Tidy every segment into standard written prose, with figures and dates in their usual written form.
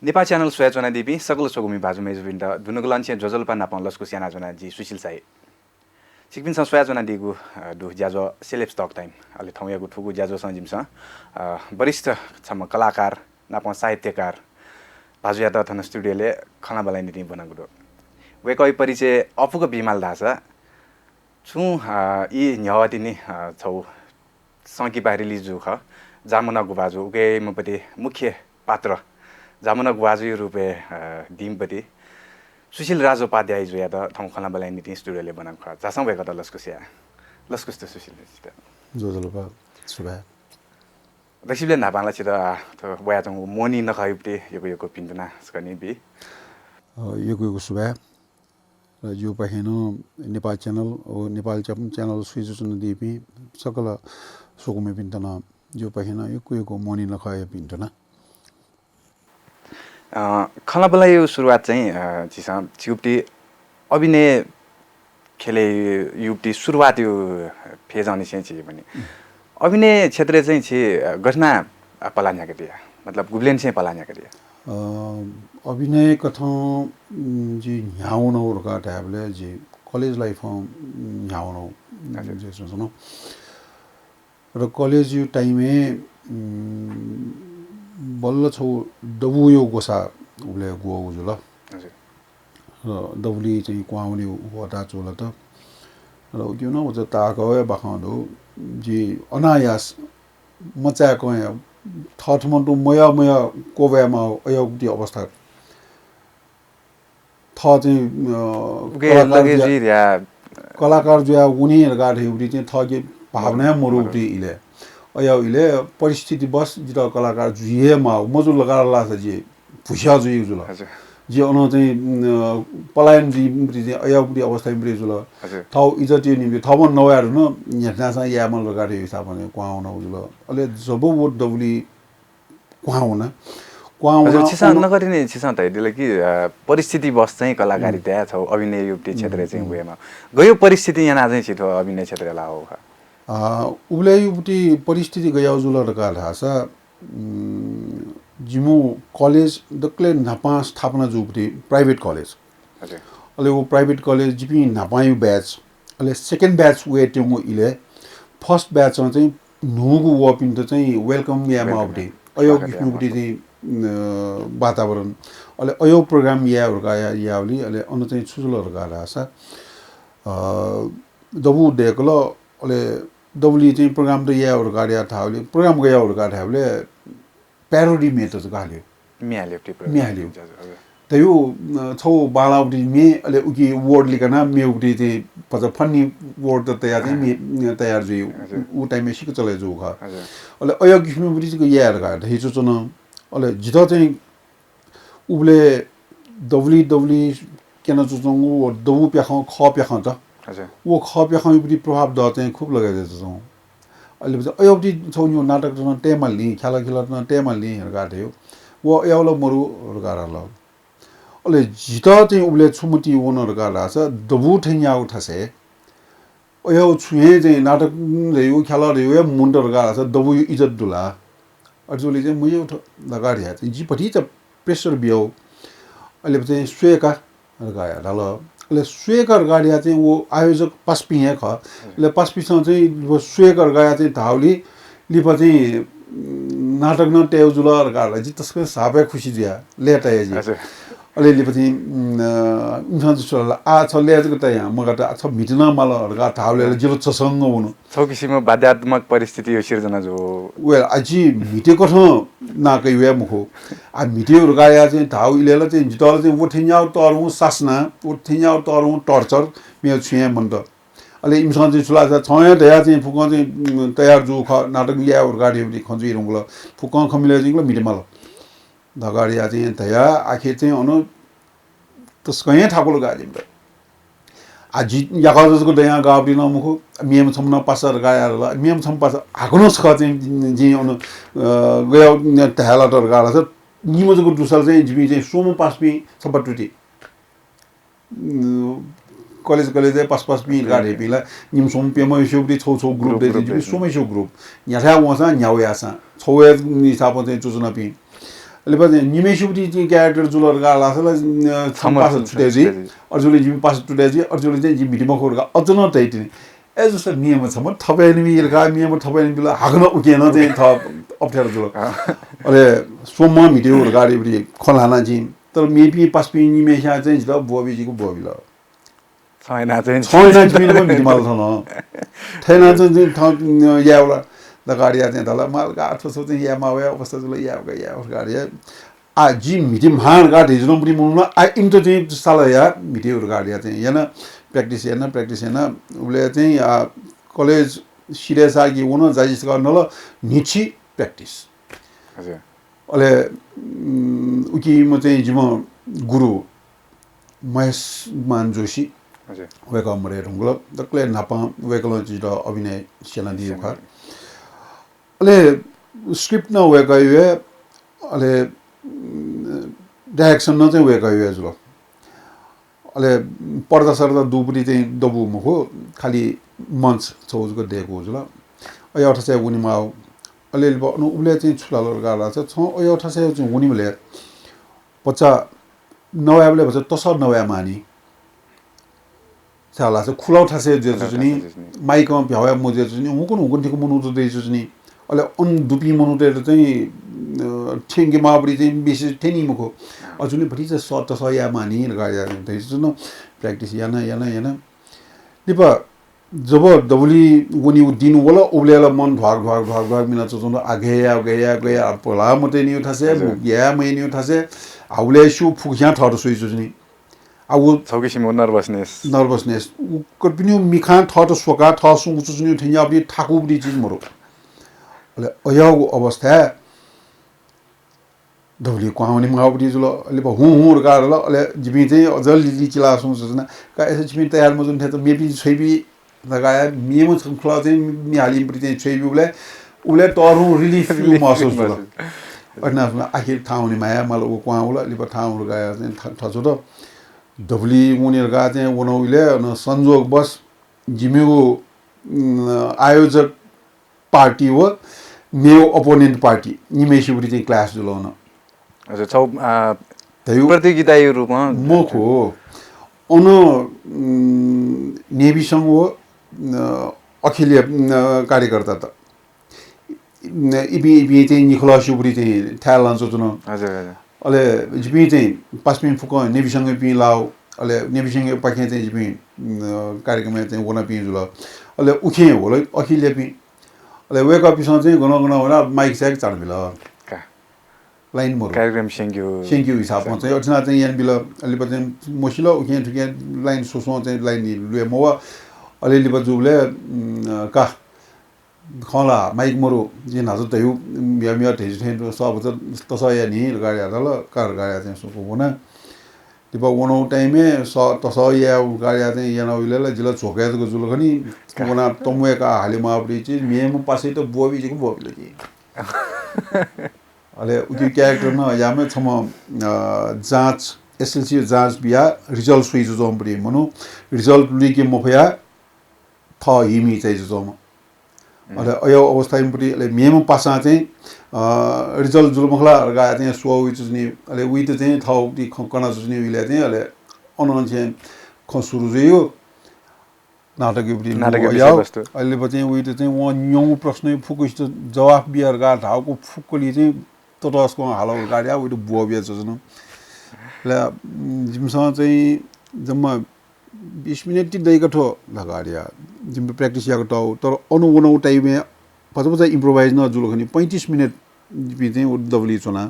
Nepa Channel Sushil Bibeen sakul sogumi baju meju binda dunugulan chen jojolpa napang lasku siana jona ji Sushil Shahi sikbin sang Sushil digu du jajo Celebs talk time ale thauya gu thugu jajo sanjimsa वरिष्ठ छम कलाकार नापा साहित्यकार भाजु यादव थन स्टुडियोले खाना बलाई नीति बनाएको दो वे कोही परिचय अपुको बिमाल दासा छु इ न्यावती नि छौ संकी बाहिरली जु ख जामुना गुबाजु उके मपति मुख्य पात्र जामुना गुबाजु रुपे दिमपति सुशील राजोपाध्याय जो यादव थौ खाना बलाई नीति स्टुडियोले बनाएको ख जासं भएको त लस्कुस त सुशील जोजलपा सुबा दक्षिणले नापाला छिदा त वयाजङ मोनी नखाइपटे यो पिन्टना स्कनी बि यो सुबा र यो पहिनो नेपाल च्यानल ओ नेपाल च्यानल सुइजुन दिपि सकल सोकुमे पिन्टना यो पहिनो यो मोनी नखाइ पिन्टना खलाबला यो सुरुवात चाहिँ छिसा छिउपटी अभिनय खेले युपटी सुरुवात यो फेज आउने चाहिँ पनि अभिनय क्षेत्र चाहिँ छि घटना पलान्या करिया मतलब गुब्लेन से पलान्या करिया अभिनय कथा जी न्याउन और का टाइपले जी कॉलेज लाइफ न्याउन जे सुनो र कॉलेज यो टाइम में बल्ल छौ दबु यो गोसा उले गो जुल हजुर र दबुली चाहिँ क्वाउने वटा चोला त र यो न उज ताको बाखन्दो जी अनायास मचाको थटमन्टु मया कोवेमा अयोग्य अवस्था थ चाहिँ कलाकार जो उनी गाडे उडी चाहिँ थगे भावना मरुटी इले अयोले परिस्थिति बस जित कलाकार जुए मा मजु लगा लास जी भुसिया जुइ जुल जे अन चाहिँ पलायन जी अयोग्य अवस्था ब्रिजुल थाउ इज्जत नि थाउ नयारु न यहाँसा यामल लगाडे हिसाब भने क्वाउन जुल अले जब वो दबुली क्वाउन छिसा नगरिने छिसा त हेदिले कि परिस्थिति बस चाहिँ कलाकारिता छ अभिनय युक्ति क्षेत्र चाहिँ वेमा गयो परिस्थिति यहाँ चाहिँ छिटो अभिनय क्षेत्र ला हो उबले युक्ति परिस्थिति गयो जुल रका धासा जिमो कॉलेज दक्ले नापा स्थापना जुपति प्राइवेट कॉलेज हजुर अले वो प्राइवेट कॉलेज जिपि नापायु बैच अले सेकेन्ड बैच वेटिङ इले फर्स्ट बैच चाहिँ नुगु वपिन त चाहिँ वेलकम यामा अपडे अयो गिफ्नुपति चाहिँ वातावरण अले अयो प्रोग्राम याहरुका यावली अले अन चाहिँ सुजुलहरुका रासा दबु देखल अले दबुली चाहिँ प्रोग्राम त याहरुका या थावले प्रोग्राम गयाहरुका थावले प्यारोडी मेथड गाल्यो म्याल्यो त्यो छौ बालाउटी मे अले उकी वर्ड लिकना मेउटी चाहिँ पछ फन्नी वर्ड त तयार जु उ टाइम में सिक चले जु ख अले अयो गिफ्नु बुटी को यार गा हिजो चन अले जित चाहिँ उबले दवली केन जुजंगु ओ दबु प्याख ख प्याख त हजुर वो ख प्याख बुटी प्रभाव द चाहिँ खूब लगाइ जसौ अहिले अयोटी छौ यो नाटक न टेमल नि खेला न टेमल नि गाथ्यो वो एवलो मरु गाराल अले जित चाहिँ उबले छुमुटी ओनर गारा छ दबु ठैया उठसे अयो छुए चाहिँ नाटक रह्यो खेला रह्यो मुन्डर गारा छ दबु इज्जत दुला अजुले चाहिँ मुयो उठ लगाड्या चाहिँ जिपटी त प्रेसर बियो अहिले चाहिँ स्वेका गाया ढल ले स्वेकर गाडिया चाहिँ वो आयोजक पास्पिए ख ले पास्पिसँग चाहिँ वो स्वेकर गया चाहिँ धाउली लिप चाहिँ नाटक न टेउजुलर गाडा जी तस्को साबे खुशी दिया लेटा है जी अले लिप चाहिँ इन्सान जस्तो आ छ लेजको त यहाँ मगा त छ मिटिना माल गा धाउले जिलो छसँग हुनु छ किसिमको बाध्यात्मक परिस्थिति यो सिर्जना जो वेल अझी मिटेको छ नाकै वे मुखो आ मिटेहरु गाया चाहिँ धाउ इलेला चाहिँ जितल चाहिँ उठिन्याउ तरु सासना उठिन्याउ तरु टर्चर मे छुए मन त अले इन्सान चाहिँ सुला छ दया चाहिँ फुक चाहिँ तयार जु ख नाटक ल्याउ गाडी खन्जु रुङला फुक खमिले चाहिँ मिटेमाल धगाडिया चाहिँ दया आखिर चाहिँ अनु तस्कै ठाकुर गाडी आज याकाजको दया गाबडी न मुखो मियम छमना पासर गायाला मियम छम पास आगनो छ चाहिँ जी अनु गयो तहलाटर गाला छ निमजको दुसल चाहिँ जिबी चाहिँ सोम पासपी सबटुटी कलेज पास पी गाडी पिला निम सोम पेम यसोबडी छौ ग्रुप दे जिबी सोमै सो ग्रुप यासा वसा न्याउ यासा छौ हिसाब चाहिँ चुचना पी अहिले पनि निमेशुपट्टि चाहिँ क्यारेक्टर जुलहरूका लासलाई पास छुट्याएपछि अर्जुनले जिम्मी पास छुट्याएपछि अर्जुनले चाहिँ जिम्मीमा खोरका अझ न टाइटिने ए जस्तो नियम छ म थपाइने मिलका नियम थपाइने बिल हाक्न उकेन चाहिँ थप अप्ठ्यारो जुल अहिले सोममा मिटेहरू गाडीपट्टि खोलाना चाहिँ तर मेपी पासपी निमेशा चाहिँ जिल्ला बुवाबीजीको बुवाबिल छैन चाहिँ छैन मिटिमाल छ न छैन चाहिँ याउला द गाडी चाहिँ तल माल गाठो छ चाहिँ यामा वे अवस्था जुल याउका या गाडी आ जी मिटिम हान गाडी जुन पनि मुनमा आ इन्टर चाहिँ साला या मिटिहरू गाडी चाहिँ याना प्र्याक्टिस हेर्न उसले चाहिँ कलेज सिरियस आगे हुन जाइस गर्न ल निची प्र्याक्टिस हजुर अहिले उकि म चाहिँ जिम गुरु महेश मान जोशी हजुर वेका मरे ढुङ्गल दक्ले नापा वेकल जिरो अभिनय सेना दियो खा अहिले स्क्रिप्ट न वेका यो अहिले डाइरेक्सन न चाहिँ वेका यो जुल अहिले पर्दा सर्दा दुपुरी चाहिँ दबु मुखो खाली मञ्च छौजको दिएको हो जुल अहिले 1800 उनीमा आऊ अहिले उसले चाहिँ छुलालो गाडा छ अहिले 1800 चाहिँ हुने मैले बच्चा नवाबले भन्छ तसर नवा मानी साला चाहिँ खुला 1800 जे जुनी माइकमा भ्यावा मोजे जुनी हुकुन ठिक मनु त देछु जुनी अहिले अन दुपी मनु त चाहिँ ठेंगे माबरी चाहिँ बेसी ठेनी मुखो अजुनी भटी चाहिँ सट सया मानी गाडा देछु न प्र्याक्टिस याना निप जब दबली वनी दिन वाला उबलेला मन भाग मिना चोजन आगे गया पोला मते नि उठासे या मै नि उठासे आउले सु फुक्या ठर सुइ जुनी आउ छौकिसिम नर्भसनेस कपिनु मिखा ठट सोका ठसु जुनी ठिया अपि ठाकु बडी चीज मरो अले अयागो अवस्था दबली क्वाउनी माबडी जुल अले हु गाडल अले जिबी चाहिँ अजल लिचिला सु जुना का एस जिबी तयार मजुन थे त मेबी छैबी लगाया मियम खुला चाहिँ निहाली प्रति चाहिँ छैबीले उले तरु रिलिफ महसुस गर्छ अनि आखिर ठाउँनी माया मलाई उ क्वाउला लिप ठाउँहरु गया चाहिँ ठछु त दबली उनीहरु गा चाहिँ उनौले न संयोग बस जिमेको आयोजक पार्टी हो मेरो अपोनेन्ट पार्टी निमेशुपट्टि चाहिँ क्लास जुलाउन हजुर छौ प्रतियोगिताको रूपमा मखो अन नेविसँग हो अखिलीय कार्यकर्ता त इबी चाहिँ निकोला सुब्री चाहिँ थाहा लान्छ जुन हजुर अहिले जिपी चाहिँ पासमिन फुक नेविसँग पि लाउ अहिले नेविसँग पाखे चाहिँ जिपी कार्यक्रममा चाहिँ वना पि जुल अहिले उखे होला अखिलीय पि अहिले वेक अफिसमा चाहिँ गन होला माइक स्याक चाड बिल लाइन मरो कार्यक्रम सेङ्क्यु हिसाबमा चाहिँ अर्चना चाहिँ यहाँ बिल अलि पछि मसिलो उखे ठुके लाइन सोसो चाहिँ लाइन लुए मवा अलिअलि बजुले का खला माइक मरो जे नाजु तयु मिया ठेज ठेन सब तसया नि गाडी हाल कार गाडी चाहिँ सुको बना दिप वनो टाइममे तसया गाडी चाहिँ यहाँ उलेला जिल्ला छोकेको जुल खनि बना तमुएका हाले मापडी चाहिँ मेम पासै त बोबी चाहिँ बोबीले चाहिँ अले उकी क्यारेक्टर न यामे छम जाँच एसएलसी जाँच बिया रिजल्ट सुइ जोमपडी मनु रिजल्ट लिके मफया थ हिमी चाहिँ जोम अले अयो अवस्थाइमपडी अले मेम पासा चाहिँ रिजल्ट जुलमखला गा चाहिँ सो विचुनी अले उइते चाहिँ थौटी कना जुनी उइले चाहिँ अले अनन चाहिँ खसुरु जयो नाटक वस्तु अहिले पछि उइते चाहिँ व न्यौ प्रश्न फुकुस्ट जवाफ बियर गा ढाउको फुक्कली चाहिँ तटस्को हालो गाडी उइते बुबिया जन ल जिमसँग चाहिँ जम्मा 20 मिनेट ति दैका ठो लगाडिया जिम प्र्याक्टिस याको टाउ तर अनु टाइममा पछपछ इम्प्रोभाइज न जुलखनि 35 मिनेट बि चाहिँ दबली चना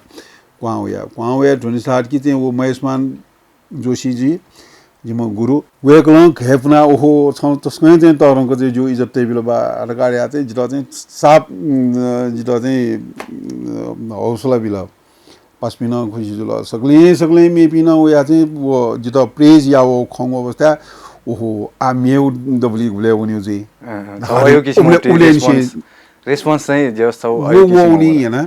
क्वाया ध्वनि साट कि चाहिँ वो महेशमान जोशी जी जिम गुरु वेकल खेपना ओहो छ तस्कै चाहिँ तरंको चाहिँ जो इज्जत टेबिल बा गाडिया चाहिँ जित चाहिँ साप जित चाहिँ हौसला बिल पासमिन खुशी जुल सकले मेपिन या चाहिँ वो जित प्रेज या वो खङ अवस्था ओहो आ मेउ दबली गुले उनी चाहिँ सहयोग किसिम रेस्पोन्स चाहिँ जस छ वो उनी हैन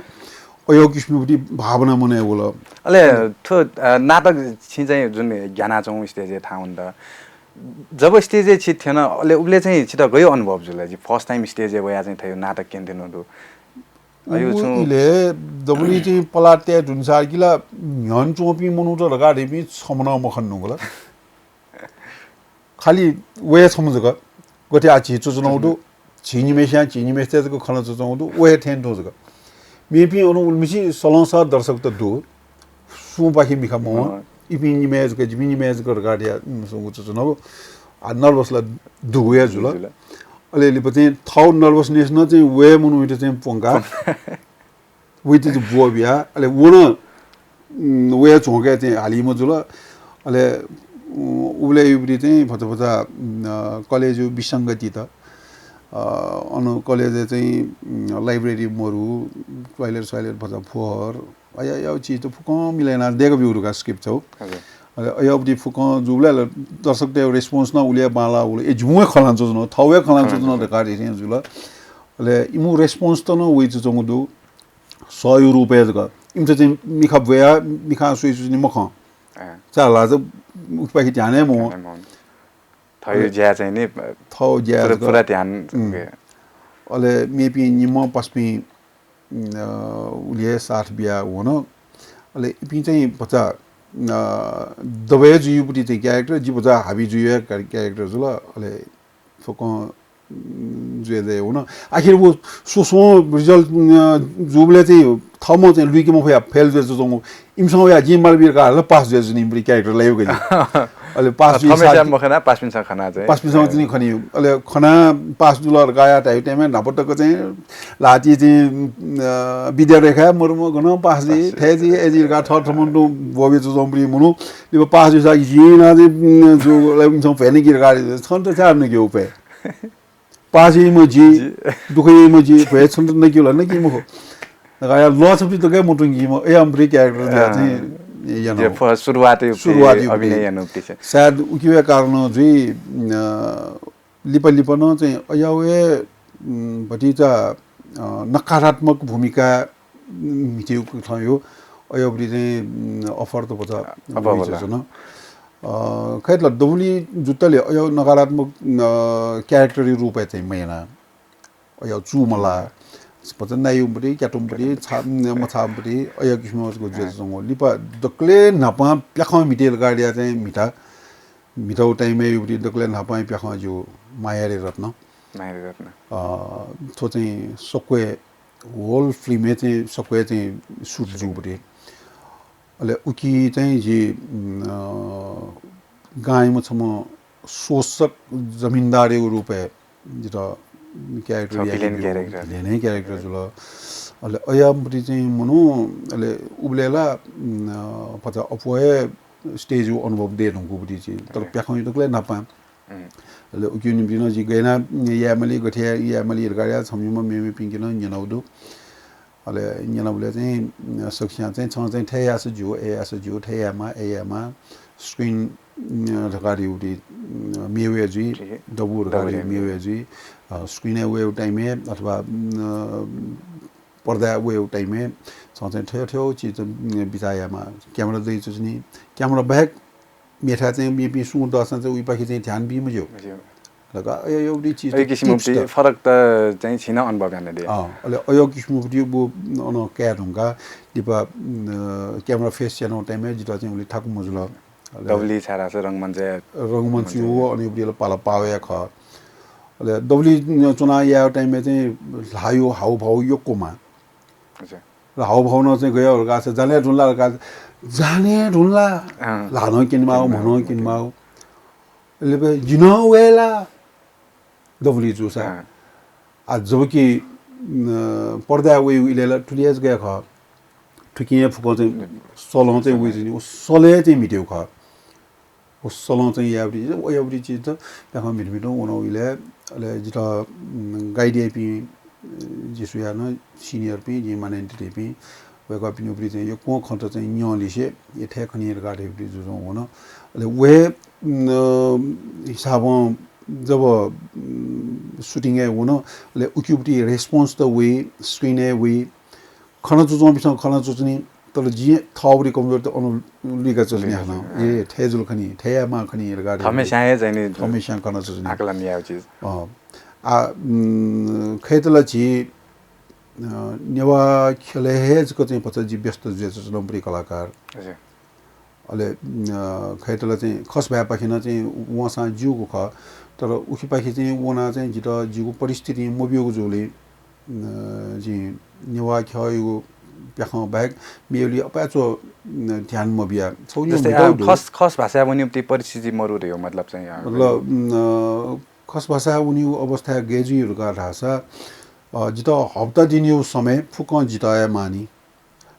अयो किसिमको भावना मने बोल अले थो नाटक छि चाहिँ जुन ज्ञाना चौ स्टेज थाहा हुन्छ जब स्टेज छि थिएन अले उले चाहिँ छिट गयो अनुभव जुल जी फर्स्ट टाइम स्टेज भया चाहिँ थियो नाटक केन्दिनु ile dabuli ji palate dunsar gila nyan chopi monu to laga de bi somna mo khan nungla khali we somzuga gote a ji chu no 진이 메시아 진이 메시아도 그 하나 정도 왜 텐도즈가 미비 오늘 울미시 솔론사 दर्शक도 수바히 미카모 이비니 메즈가 지비니 메즈가 가디아 무슨 고츠노 아 너버스라 두야 줄라 알레리 버틴 타우 너버스네스 나 चाहिँ वे मुनु इट चाहिँ पोंगा with the बोबिया ale वना way जोगे चाहिँ हालिमो जुल ale उले Yubari चाहिँ फतफता college विसंगति त अनु कलेज चाहिँ लाइब्रेरी मरु टॉयलेट भजा फोहर आया यो चीज त फुक मिलेन देको बिउरु का स्किप छौ अयो अब फुक जुबले दर्शक ते रेस्पोन्स न उले बाला उले ए जुवे खलान छ न थवे खलान छ न देखारि छ जुल ले इमु रेस्पोन्स त न वे छ जंगु 100 रुपैयाँ जक इम चाहिँ मिखा भया मिखा सुइ नि मख चाला ज उपाखि ध्यानै म थयो ज्या चाहिँ नि थौ ज्या पुरा ध्यान अले मेपी निम पस्पी उले 60 बिया हुन अले इपि चाहिँ बच्चा दबे जुयुपटी चाहिँ क्यारेक्टर जी बच्चा हाबी जुया क्यारेक्टर जुल अले फक जुले हुन आखिर वो सोसो रिजल्ट जुबले चाहिँ थमो चाहिँ लुइके म फेल जस्तो जंगु इमसँग या जिमल बिरका पास जस्तो नि ब्री क्यारेक्टर ल्यायो गयो अले पास जुइ हमेशा मखना पास पिन्छ खाना चाहिँ पास पिन्छ चाहिँ खनि अले खना पास जुलर गाया टाइममा नपटक चाहिँ लाची चाहिँ विद्या रेखा मरुम गन पास जी थेजी एजी का थमन्डु बोबे जोम्ब्री मुनु लिबो पास जुसा जिना चाहिँ जो लाइम फेनि गिर गाडी छन त चार्न के उपाय पास म जी दुखै म जी भए छन त नकिल नकि म गाया लस अफ त के मुटुंगी म ए अम्ब्री क्यारेक्टर चाहिँ ये सुरुवाती अभिनय हेर्नु सायद उकिवे कारण जुई लिपा न चाहिँ अयावे भटिचा नकारात्मक भूमिका मिटियो थियो अयावरी चाहिँ अफर त पछ न खैतला दौली जुत्तले अयो नकारात्मक क्यारेक्टरी रूपै चाहिँ मैना अयो चुमला पछ नायुमबडी क्याटुमबडी मछामबडी अयो किसिमको जेसँग लिपा दक्ले नपा प्याख मिटेल गाडिया चाहिँ मिठाउ टाइममै युबडी दक्ले नपा प्याख जो मायारे रत्न थो चाहिँ सक्वे होल फिल्ममै चाहिँ सक्वे चाहिँ सुट जुबडी अले उकी चाहिँ जी गायमा छम शोषक जमिनदारी रूपे जिता क्यारेक्टर लेने क्यारेक्टर जुल अले अयामपटी चाहिँ मनु अले उबलेला पचा अपोए स्टेज अनुभव दे ढंगुबडी चाहिँ तर प्याखै तकले नपा अले उक्युनि बिन जी गएना यामली गथे यामली गाडिया छमिमा मेमे पिंकिन यनाउदु अले यनाउले चाहिँ सक्षा चाहिँ छ चाहिँ थयास जो थयामा एयामा स्क्रिन ढकारि उडी मेवेजी दबुर गाडी मेवेजी स्क्रिन वेव टाइममे अथवा पर्दा वेव टाइममे चाहिँ ठ्यो चीज बिचायामा क्यामेरा दै चुनी क्यामेरा ब्याक मेठा चाहिँ मेपी सु दसन चाहिँ उइपाखि चाहिँ ध्यान बिमज्यो लगा एउटी चीज एक किसिमको फरक त चाहिँ छिन अनुभव गर्ने दे अले अयो किसिमको बु अन क्यार हुँगा दिपा क्यामेरा फेस च्यानो टाइममे जिता चाहिँ उले थाकु मजुल डबली छारा छ रंगमञ्च हो अनि उले पाला पावे ख अले डबली चुना या टाइममे चाहिँ लायो हाउ भाउ योकोमा र हाउ भाउ न चाहिँ गयो हरका छ जाने ढुनला लानो किनमा भनो किनमा ले जिनो वेला डबली जुसा आज जब कि पर्दा वे इलेला टुलियस गए ख ठुकिए फुको चाहिँ सलो चाहिँ वे चाहिँ सले चाहिँ मिट्यो ख ओ सलो चाहिँ यावरी चीज त त्यहाँ मिटमिटो उनो इले अले जिता गाइडिएपी जिसुया न सिनियर पी जी मानेन्टी पी वेको पिनुपरी चाहिँ यो को खन्त चाहिँ न्यलिसे ये ठे खनिर गाडे पी जुजो हुन अले वे हिसाब जब शूटिङ हुन ले उक्युपटी रेस्पोन्स त वे स्क्रिन वे खना जुजो बिसँग खना जुजनी तर जी थाउरी कमजोर त अनुलिका चल्ने हन ए थेजुल खनी थेयामा खनी गाडी हमेशा चाहिँ नि हमेशा खना जुजनी आकलन या चीज खैतला जी नेवा खेले हेजको चाहिँ पछि व्यस्त जेछ नम्बरी कलाकार हजुर अहिले खैतला चाहिँ खस भएपछि चाहिँ उहाँसँग जिउको ख तर उखिपाखि चाहिँ उना चाहिँ जित जिउको परिस्थिति मोबियोको जोले जी नेवा खयो प्याख बाहेक मेली अपाचो ध्यान मबिया छौनी खस खस भाषा पनि त्यो परिस्थिति मरु रह्यो मतलब चाहिँ मतलब खस भाषा उनी अवस्था गेजीहरुका भाषा जित हप्ता दिनियो समय फुक जिताए मानी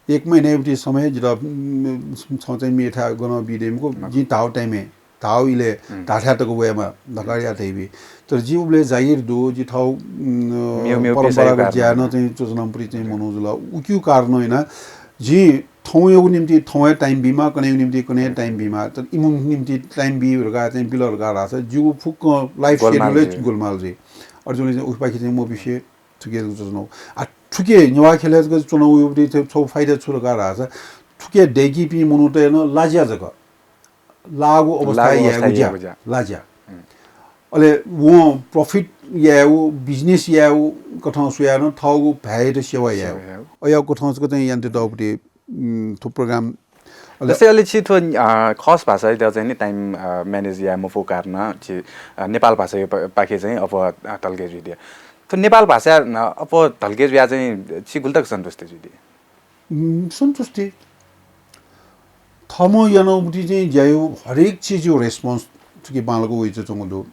एक महिना समय जिता चाहिँ मेठा गन बिदेमको जि ताउ टाइमे ताउ इले ताठाटको वेमा धकारिया थैबी तर जीवले जाहिर दो जि ठाउ परम्परागत ज्यान चाहिँ चोचनमपुरी चाहिँ मनोजुला उक्यु कारण हैन जि थौयको निम्ति थौय टाइम बिमा कने निम्ति कने टाइम बिमा त इमुङ निम्ति टाइम बिहरुका चाहिँ बिलहरुका राछ जिउ फुक लाइफ शेड्युलै गोलमाल जी अर्जुनले चाहिँ उपाखि चाहिँ म विषय ठुके चोचनो आ ठुके नेवा खेलेको चुनाउ उब्री छौ फाइदा छुरका राछ ठुके डेगी पि मनुत न लाजिया जक लागु अवस्था या लाजिया अले वो प्रॉफिट या वो बिजनेस या वो कथाउ सुया न थाउ भ्याएर सेवा या अया कथाउको चाहिँ यन्त्र दौपटी थु प्रोग्राम जस्तै अलि छिटो खस भाषा त्यो चाहिँ नि टाइम म्यानेज या मफो कारण नेपाल भाषा पाखे चाहिँ अब तल्केज दिए तो नेपाल भाषा अब तल्केज या चाहिँ छिगुल्तक सन्तुष्टि जुदी सन्तुष्टि थमो यानौटी चाहिँ ज्यायो हरेक चीज यो रेस्पोन्स कि बालको होइ चंगदो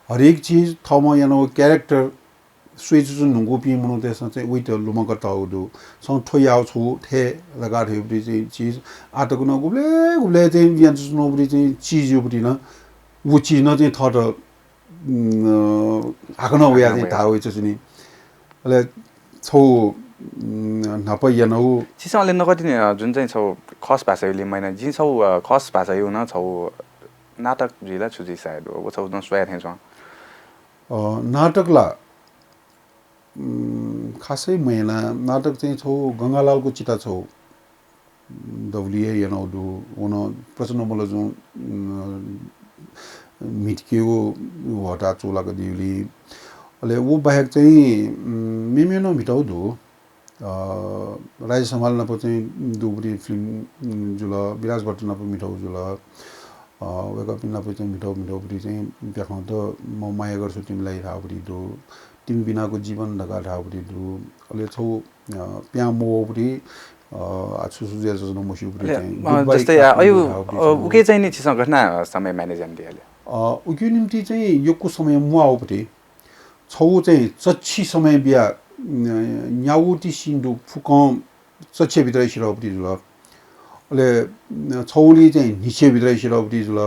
हरेक चीज थमो यानो क्यारेक्टर स्विच नुंगो पि मनो त्यसमा चाहिँ वेट लुमकता हुदो सं ठोयाउ छु थे लगा थेब्री चाहिँ चीज आटको न गुले गुले चाहिँ यान नोब्री चाहिँ चीज यो बुटी न वो चीज न चाहिँ थट आकन वया चाहिँ था होइ छ नि अले छौ नपयनो चिसले नगति जुन चाहिँ छौ खस भाषाले मैना जि छौ खस भाषा यो न छौ नाटक जिला छुजी सायद हो छौ न स्वया थे छ नाटकला खासै महिना नाटक चाहिँ छौ गंगालालको चिता छौ दौलिए यनौदु उन प्रचण्ड मल जो मिटकेको हटा चोलाको दिउली अले वो बाहेक चाहिँ मेमेनो भिटाउदु राज्य सम्हाल्न प चाहिँ दुबरी फिल्म जुल विराज भट्ट न प मिठाउ जुल वेकअप इन प चाहिँ मिठाउ मिठाउपरी चाहिँ देखाउँ त म माया गर्छु तिमीलाई थाउपरी दो तिमी बिनाको जीवन ढका थाउपरी दो अले छौ प्या मोपरी सुसुजे जस्तो मुसिपरी चाहिँ जस्तै अयु उके चाहिँ नि छिसँग घटना समय म्यानेजमेन्ट दिएले उक्यो निम्ति चाहिँ योको समय मुआउपरी छौ चाहिँ चच्छी समय बिया न्याउटी सिन्डु फुकम सच्चे भित्रै सिराउपटी जुल अले छौली चाहिँ निचे भित्रै सिराउपटी जुल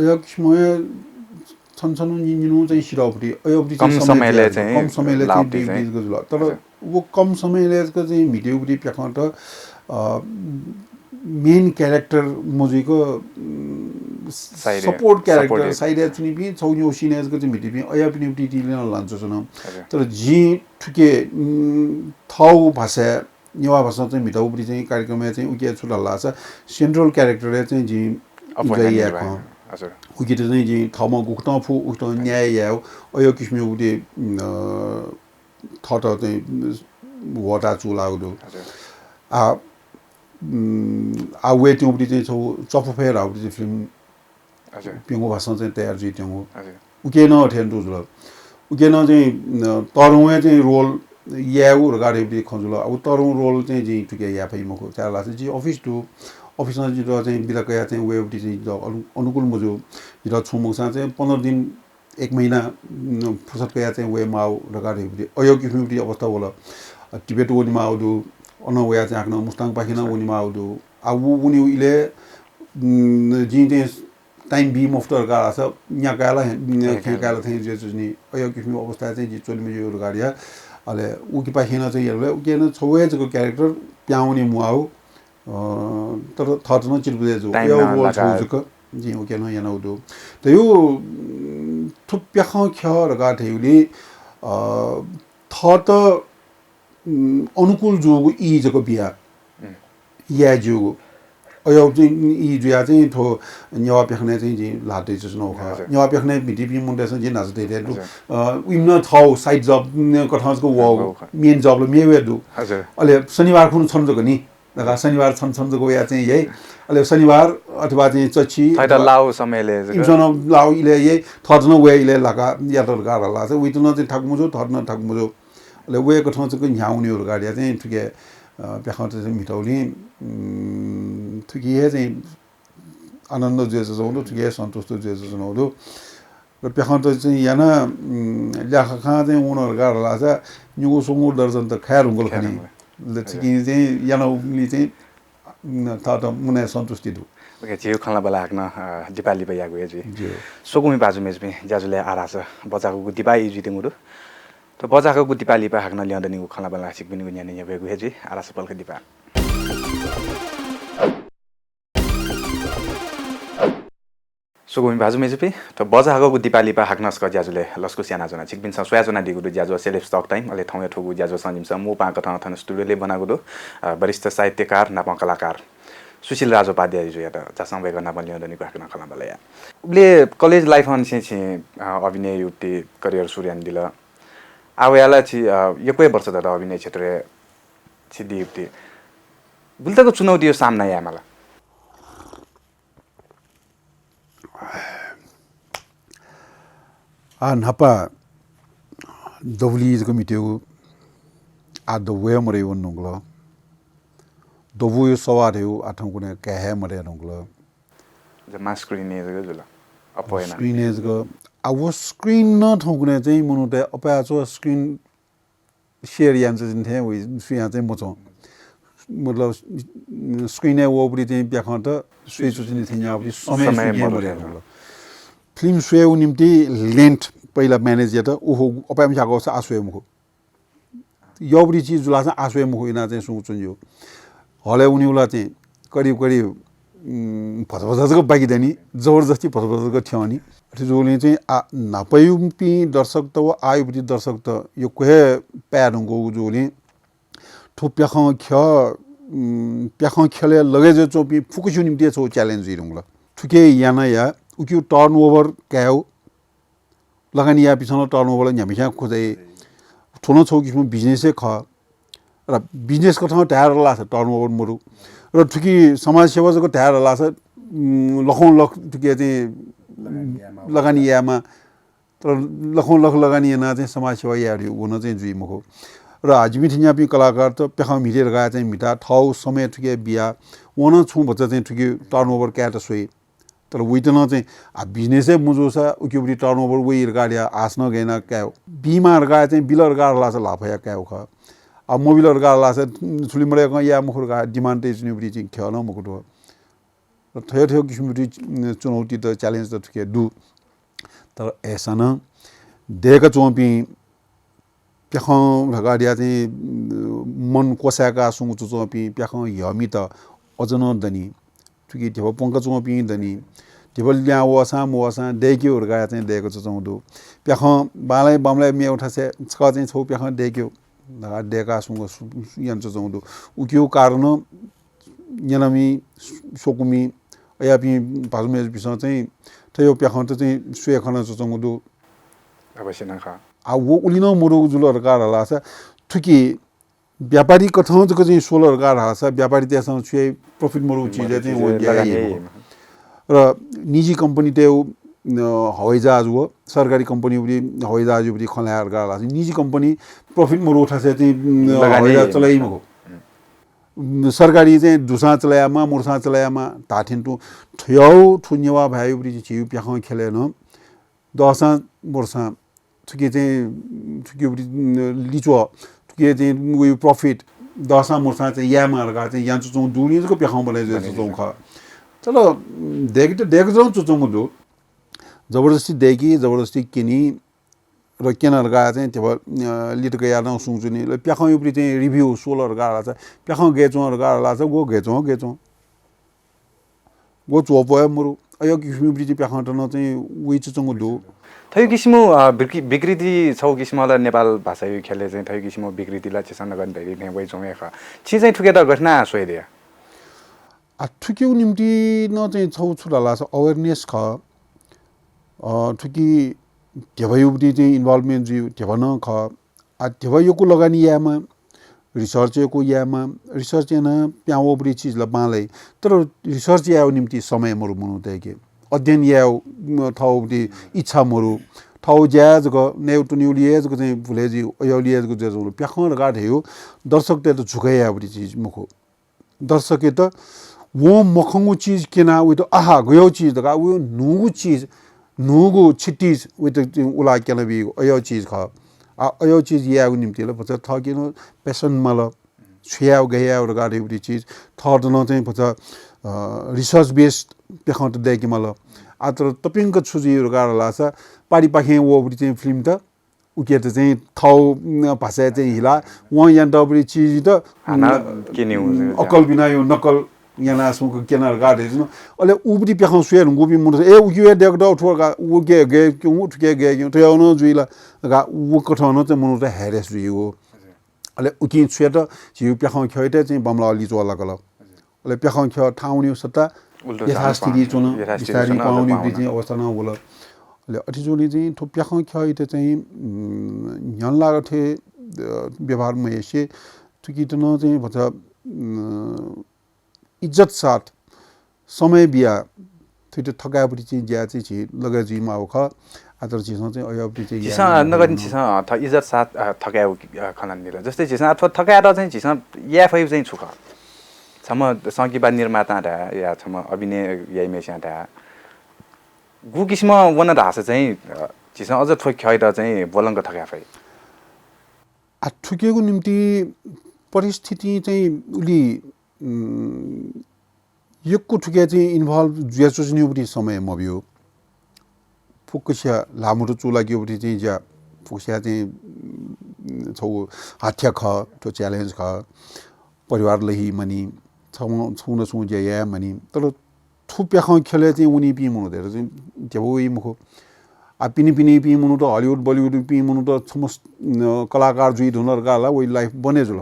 अयक्ष्मय छनछनु निनु चाहिँ सिराउपटी अयपटी कम समयले चाहिँ जुल तर वो कम समयले चाहिँ भिडियोपटी प्याखट मेन क्यारेक्टर मुजीको सपोर्ट क्यारेक्टर साइड चुनी पनि छौनी सिनेजको चाहिँ भिडियो पनि अया पनि टिटीले लान्छ छन तर जी ठुके थाउ भाषा नेवा भाषा चाहिँ भिटाउपटी चाहिँ कार्यक्रममा चाहिँ उके छुटा लाछ सेन्ट्रल क्यारेक्टरले चाहिँ जी अफयाक हजुर उके चाहिँ जी थाउमा गुक्ता फु उक्त न्याय या अया किसिमले उते थट चाहिँ वटा चुलाउदो आ वे त्योपट्टि चाहिँ छौ चफफेर आउट चाहिँ फिल्म पिङो भाषा चाहिँ तयार चाहिँ त्यो उके न ठेन जुल उके न चाहिँ तरुए चाहिँ रोल याउ गाडी खजुल अब तरु रोल चाहिँ जी टुके या फै मको चाला चाहिँ अफिस टु अफिसमा चाहिँ बिलकया चाहिँ वेबटी चाहिँ अनुकूल मुजु र छुमुसा चाहिँ 15 दिन 1 महिना फुर्सदकया चाहिँ वे माउ गाडी अयोग्य फिल्मटी अवस्था होला टिबेट ओनिमा आउदु अनवया चाहिँ आफ्नो मुस्ताङ पाखिना उनीमा आउदु अब उनी इले जिते टाइम बी मफ्टर गाला छ न्याकाला खेकाला थिए जे जुनी अयो किसिमको अवस्था चाहिँ जि चोलमे यो गाडिया अले उकी पाखिना चाहिँ हेरले उके न छौएजको क्यारेक्टर प्याउने मुआउ तर थट न चिलबुजे जो यो रोल छौजको जि उके न यनाउदु त यो थुप्या ख रगा थेउली थट अनुकूल जोगु ई जको बिया या जोगु अयो चाहिँ इ जुया चाहिँ थो न्यावा पेखने चाहिँ जी लाटे चाहिँ नो खा न्यावा पेखने बीटीपी मुंडे चाहिँ जी नाज दे दे उइम थाउ साइड जब कथासको वो मेन जब ल मेवे दु अहिले शनिबार खुन छन् जको नि लगा शनिबार छन् जको या चाहिँ यही अहिले शनिबार अथवा चाहिँ चची फाइदा लाउ समयले इमसन लाउ इले यही थर्न वे इले लगा या त गाला चाहिँ उइतन चाहिँ ठगमुजो थर्न ठगमुजो अहिले वे कथा चाहिँ न्याउनीहरु गाडिया चाहिँ ठिके पेखा चाहिँ मिठौली ठिके चाहिँ आनन्द जेस जौलो ठिके सन्तुष्ट जेस जौलो र पेखा चाहिँ याना ल्याखा खा चाहिँ उनहरु गाला चाहिँ न्युगो सुंगो दर्जन त खायर हुँगल खनी ल ठिके चाहिँ याना उली चाहिँ त मुने सन्तुष्टि दु ओके जिउ खला बला हाक्न दिपाली बया गयो जी सोगुमी बाजु मेजबे जाजुले आरास बचाको गुटी बाई जुते मुरु त बचाको गुटी पाली पा हाक्न ल्याउँदै निगु खला बला सिक बिनि गुन्या नि गयो जी आरास पलक दिपा सोगुमी बाजु मेजबे त बचाको गुटी पाली पा हाक्न स्क जाजुले लस्को स्याना जना छिक बिन सोया जना दिगु जाजु सेलेब्स टक टाइम अले ठौया ठगु जाजु सन्जिम स मो पा कथा थन स्टुडियोले बनागु दो वरिष्ठ साहित्यकार नापा कलाकार सुशील राजोपाध्याय जो यात जासम वे गर्न पनि ल्याउँदै निको हाक्न खला बला या उले कलेज लाइफ अन छ अभिनय युक्ति करियर सुर्यान दिला आवेला छि एकै वर्ष त अभिनय क्षेत्र सिद्धि युक्ति बुलताको चुनौती यो सामना या मला नपा दौली कमिटी आ द वे मरे वन नंगलो दबु सवार हो आठौं कुने कहे मरे नंगलो ज मा स्क्रिन इज गजुला अपोयना स्क्रिन इज गो आ वो स्क्रिन न ठौकुने चाहिँ मनुते अपाचो स्क्रिन शेयर यान्छ जिन थे उ सुया चाहिँ मचो मतलब स्क्रिन वो उपरि चाहिँ ब्याख त सुइ सुचिने थिया उपरि समय मरे नंगलो फिल्म सुयो निम्ति लेन्थ पहिला म्यानेज या त ओहो अपाम छाको छ आसुए मुखो योबरी चीज जुला छ आसुए मुखो इना चाहिँ सुचुन यो हले उनीउला चाहिँ करिब करिब फसफसको बाकी देनी जबरजस्ती फसफसको ठ्याउनी जोले चाहिँ नापयुपी दर्शक त व आयुपति दर्शक त यो कोहे प्यारुङको जोले थुप्या प्याख खेले लगे जो चोपी फुकुछु निम्ति छौ च्यालेन्ज इरुङला थुके याना या उक्यु टर्नओभर क्याउ लगानी या पिछन टर्नओभर न्यामिसा खोजे ठुलो छौ किसिम बिजनेसै ख र बिजनेस को ठाउँ टायर लाछ टर्नओभर मुरु र ठुकी समाज सेवाको टायर लाछ लखौं लख ठुकी चाहिँ लगानी यामा तर लखौं लख लगानी ना चाहिँ समाज सेवा याडी हुन चाहिँ जुइ मुखो र आजमी थियापी कलाकार त पेखा मिलेर गए चाहिँ मिटा ठाउँ समय ठुके बिया वन छु बच्चा चाहिँ ठुकी टर्नओभर क्याट सोइ तर उइटन चाहिँ बिजनेसै मुजो छ उक्युबरी टर्नओभर वे गाडिया आस्न गएन क्याउ बीमार गए चाहिँ बिलर गाड लाछ लाफया क्याउ ख अब मोबिलर गाला से छुलिमरे या मुखर का डिमान्ड ते जुनिबरी चाहिँ खेल मुखुटो र थयो थयो किसिमरी चुनौती त च्यालेन्ज त के दु तर ऐसा न देख चोपी प्याखौ गाडिया चाहिँ मन कोसाका सुङ चोपी प्याखौ यमी त अजन दनी ठुकी थियो पंक चोपी दनी टेबल ल्या वसा देक्यो गा चाहिँ देको चौदो प्याखौ बालै बमलाई मे उठा से छ चाहिँ छौ प्याखौ देक्यो लगा डेका सुंग यंच चौदो उक्यो कारण यनमी सोकुमी अयापी भाजुमे पिस चाहिँ थयो प्याखौ त चाहिँ सुए खन चौदो अवश्य न खा आ वो उलिन मुरु जुलर गाला छ ठुकी व्यापारी कथाउ चाहिँ सोलर गाला छ व्यापारी त्यसमा छुए प्रॉफिट मुरु चीज चाहिँ वो र निजी कंपनी ते हवाई जहाज हो सरकारी कंपनी उरी हवाई जहाज उरी खलायर गाला निजी कंपनी प्रॉफिट मुरु उठा से चाहिँ हवाई जहाज चलाई मको सरकारी चाहिँ दुसा चलायामा मुर्सा चलायामा ताठिन टु थयौ ठुन्यवा भाइ उरी छिउ प्याखौ खेलेन दसा मुर्सा ठुके चाहिँ ठुके उरी लिचो ठुके चाहिँ उ प्रॉफिट दसा मुर्सा चाहिँ यामा गा चाहिँ यान्चु चौ दुलीको प्याखौ बनाइ जस्तो ख चलो देख जाउँ चुचुङ दु जबरदस्ती देखी जबरदस्ती किनी र केनर गा चाहिँ त्यो लिट गया न सुङजुनी ल प्याखौ उपरि चाहिँ रिभ्यू सोलर गाला छ प्याखौ गेचोर गाला छ गो गेचो गो चोपो मुरु अयो किसिम उपरि चाहिँ प्याखौ न चाहिँ उइ चुचुङ दु थयो किसिमो विकृति छौ किसिमला नेपाल भाषा खेले चाहिँ थयो किसिमो विकृतिला चेसन गर्न धेरै नै वइ जमे ख छि चाहिँ ठुके त घटना सोइदिया ठुक्यौ निम्ति न चाहिँ छौ छुराला अवेरनेस ख ठुकी ढेभयुबदी चाहिँ इन्भल्भमेन्ट जी ढेभन ख ढेभयुको लगानी यामा रिसर्च को यामा रिसर्च याना प्याओबरी चीज ल बालै तर रिसर्च याओ निम्ति समय मरु मनु देके अध्ययन याओ ठाउबदी इच्छा मरु ठाउ ज्याज ग नेउटु न्युलिएज ग चाहिँ भुलेजी अयलिएज ग जजु प्याखन गाड हेयो दर्शक ते त झुकाया बडी चीज मुखो दर्शक त वो मखंगु चीज केना उ त आहा गयो चीज दगा उ नुगु चीज नुगु छिटीज उ त उला केना बि अयो चीज ख अयो चीज याउ निम्ति ल पछ थकिन पेसन मल छ्याउ गया र गाडी बडी चीज थर्ड न चाहिँ पछ रिसर्च बेस्ड पेखन त देखि मल आत्र तपिंग छुजी र गाड लासा पाडी पाखे वो बडी चाहिँ फिल्म त उके त चाहिँ थौ भाषा चाहिँ हिला व यहाँ डबडी चीज त हाना के नि अकल बिना यो नकल यहाँ आसुको केना गाडे न अले उबडी पेखन सुएर गुबी मुन ए उके देख द उठो गा उके गे क्यों उठ के गे क्यों त न जुइला गा उ कठन त मुन त हेरेस जुइयो अले उकि सुएर त जिउ पेखन खय त चाहिँ बमला अलि जोला गल अले पेखन ख ठाउनी सत्ता यथास्थिति चुन बिस्तारी पाउनी बिजि अवस्था न होला अले अठिजोली चाहिँ थो पेखन खय त चाहिँ यन लागथे व्यवहार में एसे तुकी त न चाहिँ भछ इज्जत साथ समय बिया थुटे थकाबडी चाहिँ ज्या चाहिँ लगा जुइमा हो ख आतर चिसो चाहिँ अयबडी चाहिँ चिसा नगन चिसा इज्जत साथ थकाउ खलन निर जस्तै चिसा अथवा थकाएर चाहिँ चिसा या फाइभ चाहिँ छुख छम संगीत निर्माता या छम अभिनय याइ मेसियाटा गु किसिम वन रास चाहिँ चिसा अझ थोक खैर चाहिँ बोलंग थका फाइ ठुकेको निम्ति परिस्थिति चाहिँ उली यक्को ठुके चाहिँ इन्भल्भ जुयाचुजनिउबडी समय मबियो फुकस्या लामुटो चुलागिउबडी चाहिँ ज्या फुकस्या चाहिँ छौ हाथ्या ख तो च्यालेन्ज ख परिवार लही मनी छौन छु ज्या या मनी तर थुप्या ख खेले चाहिँ उनी पि मुनो धेरै चाहिँ देबोइ मुखो आ पिनी पिनी पि मुनो त हलिउड बलिउड पि मुनो त समस्त कलाकार जुइ धुनर गाला वइ लाइफ बने जुल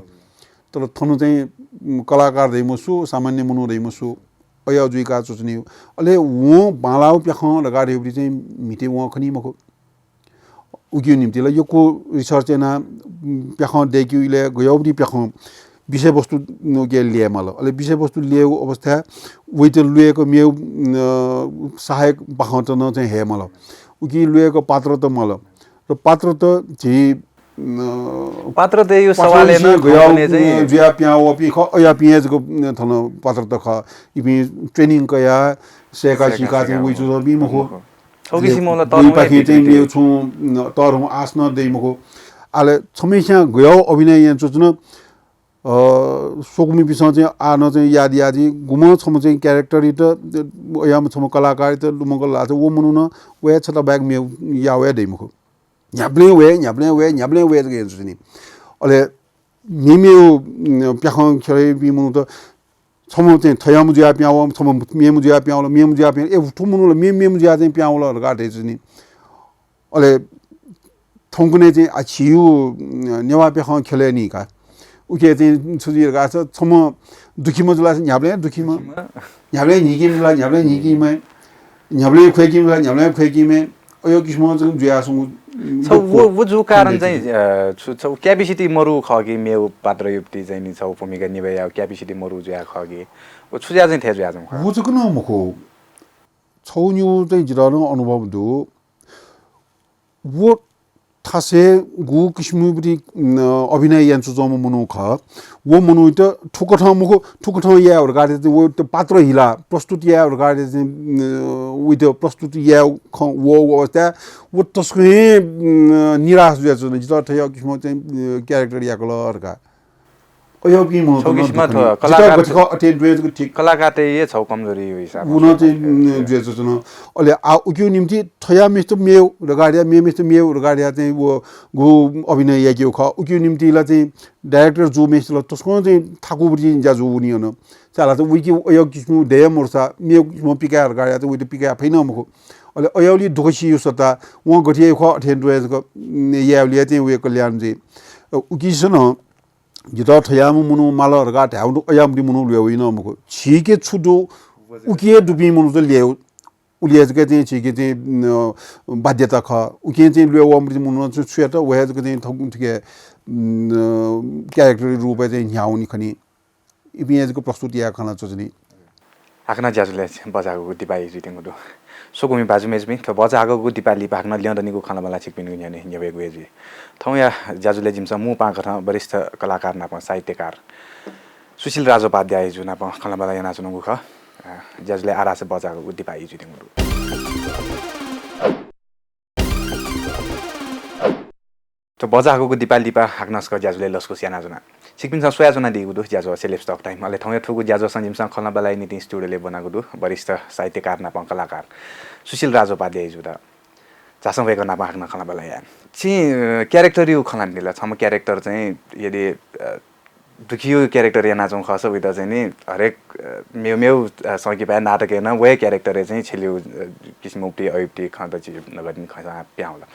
तर थनु चाहिँ कलाकार दै मुसु सामान्य मुनु दै मुसु अय जुइका चुचनी अले वो बालाउ प्याख लगाडे उडी चाहिँ मिटे वो खनी मको उगियो निम्ति ल योको रिसर्च ना प्याख देखियो इले गयोबडी प्याख विषय वस्तु के लिए मल अले विषय वस्तु लिएको अवस्था वेट लिएको मेउ सहायक पाखत न चाहिँ हे मल उगी लिएको पात्र त मल र पात्र त जी पात्र त यो सवाल हैन गयो चाहिँ ज्या प्याउ अपि ख या पिएज को थन पात्र त ख इपि ट्रेनिङ कया सेका सिका चाहिँ उइ जो बि मखो छौकिसी मोला तर पाखि चाहिँ मेउ छु तर आस्न दै मखो आले समस्या गयो अभिनय यहाँ चुच्न सोकमी बिस चाहिँ आन चाहिँ याद यादी गुम छम चाहिँ क्यारेक्टर त याम छम कलाकार त लुमगल लाछ वो मनु न वे छ त ब्याग मे या वे दै मखो न्याब्ले वे के जुनि अले मिमेउ प्याखं खेले बिमु त छम चाहिँ थयामु ज्या प्याउ छम मेमु ज्या प्याउ मेमु ज्या प्याउ ए ठुमुनु मेमु ज्या चाहिँ प्याउ ल गाटे जुनि अले थौकुने चाहिँ आछियु नेवा प्याखं खेले नि का उके चाहिँ छुजिर गाछ छम दुखी मजुला न्याब्ले दुखी म न्याब्ले निकिमला न्याब्ले निकिमे न्याब्ले खोकिमला न्याब्ले खोकिमे अयो किसिम चाहिँ ज्यासु छौ वो जो कारण चाहिँ छौ क्यापेसिटी मरु खगी मेउ पात्र युक्ति चाहिँ नि छौ भूमिका निभाया क्यापेसिटी मरु ज्या खगी वो छुजा चाहिँ थे ज्या जम वो चाहिँ कुन मखो छौ न्यु चाहिँ जिरानो अनुभव दु वो थासे गु किसिमबडी अभिनय यान्चु जम मनु ख वो मनु त ठुकठ मुखो ठुकठ या और गाडे वो त पात्र हिला प्रस्तुत या और गाडे चाहिँ उ त प्रस्तुत या वो अवस्था वो तस्कै निराश जुया छु जित थय किसिम चाहिँ क्यारेक्टर या कलर का अयो पि मु छौकिसमा कलाकार अटेन्ड वेज ठीक कलाकार त ये छौ कमजोरी हो हिसाब उन चाहिँ जुया छु न अले आ उक्यु निम्ति थया मिस्तो मेउ रगाडिया मिस्तो मेउ रगाडिया चाहिँ वो गु अभिनय याक्यो ख उक्यु निम्ति ला चाहिँ डाइरेक्टर जो मिस्तो तस्को चाहिँ थाकुबडी जाजु उनी न चाला त उकि अयो किसिम देय मोर्सा मेउ किसिम पिका रगाडिया त उते पिका फैन मखो अले अयोली दुखसी यो सता व गठिए ख अटेन्ड वेज को यावलिया चाहिँ वे कल्याण चाहिँ उकिसन जिता ठयाम मुनु माला रगा ठाउ अयाम दि मुनु ल्याउ इन मको छिके छुदो उके दुबी मुनु त ल्याउ उलिया जके चाहिँ छिके चाहिँ बाध्यता ख उके चाहिँ ल्याउ अमृत मुनु छु छुया त वहे जके चाहिँ थगु ठिके क्यारेक्टर रूप चाहिँ न्याउनी खनी इबियाजको प्रस्तुति या खाना चोजनी आखना ज्याजुले बजाको दिपाई जितेको दो सोकुमी बाजु मेजमी थ बजाको दिपाली भागन ल्याउँदनीको खाना मला छिकपिन न्याने न्यावेको एजी थौ या ज्याजुले जिमसा मु पाखर वरिष्ठ कलाकार नाप साहित्यकार सुशील राजोपाध्याय जुन नाप खाना मला याना चुनुगु ख ज्याजुले आरासे बजाको दिपाई जितेको दो तो बजाको दिपाली पा हाग्नसको ज्याजुले लस्को स्याना जुना सिक्किमसँग सोया जना दिएको दु ज्याजो सेलेब्स तक टाइम अहिले ठाउँ थुगु ज्याजो सञ्जिमसँग खल्न बलाई नीति स्टुडियोले बनाएको दु वरिष्ठ साहित्यकार नाप कलाकार सुशील राजोपाध्याय जुदा जासं भएको नाप हाग्न खल्न बलाई छि क्यारेक्टर यु खलान दिला छम क्यारेक्टर चाहिँ यदि दुखियो क्यारेक्टर या नाचौं खस विदा चाहिँ नि हरेक मेउ मेउ सकी पाए नाटक हेर्न वे क्यारेक्टर चाहिँ छेल्यु किसिमुक्ति अयुक्ति खन्द छि नगर्ने खसा प्याउला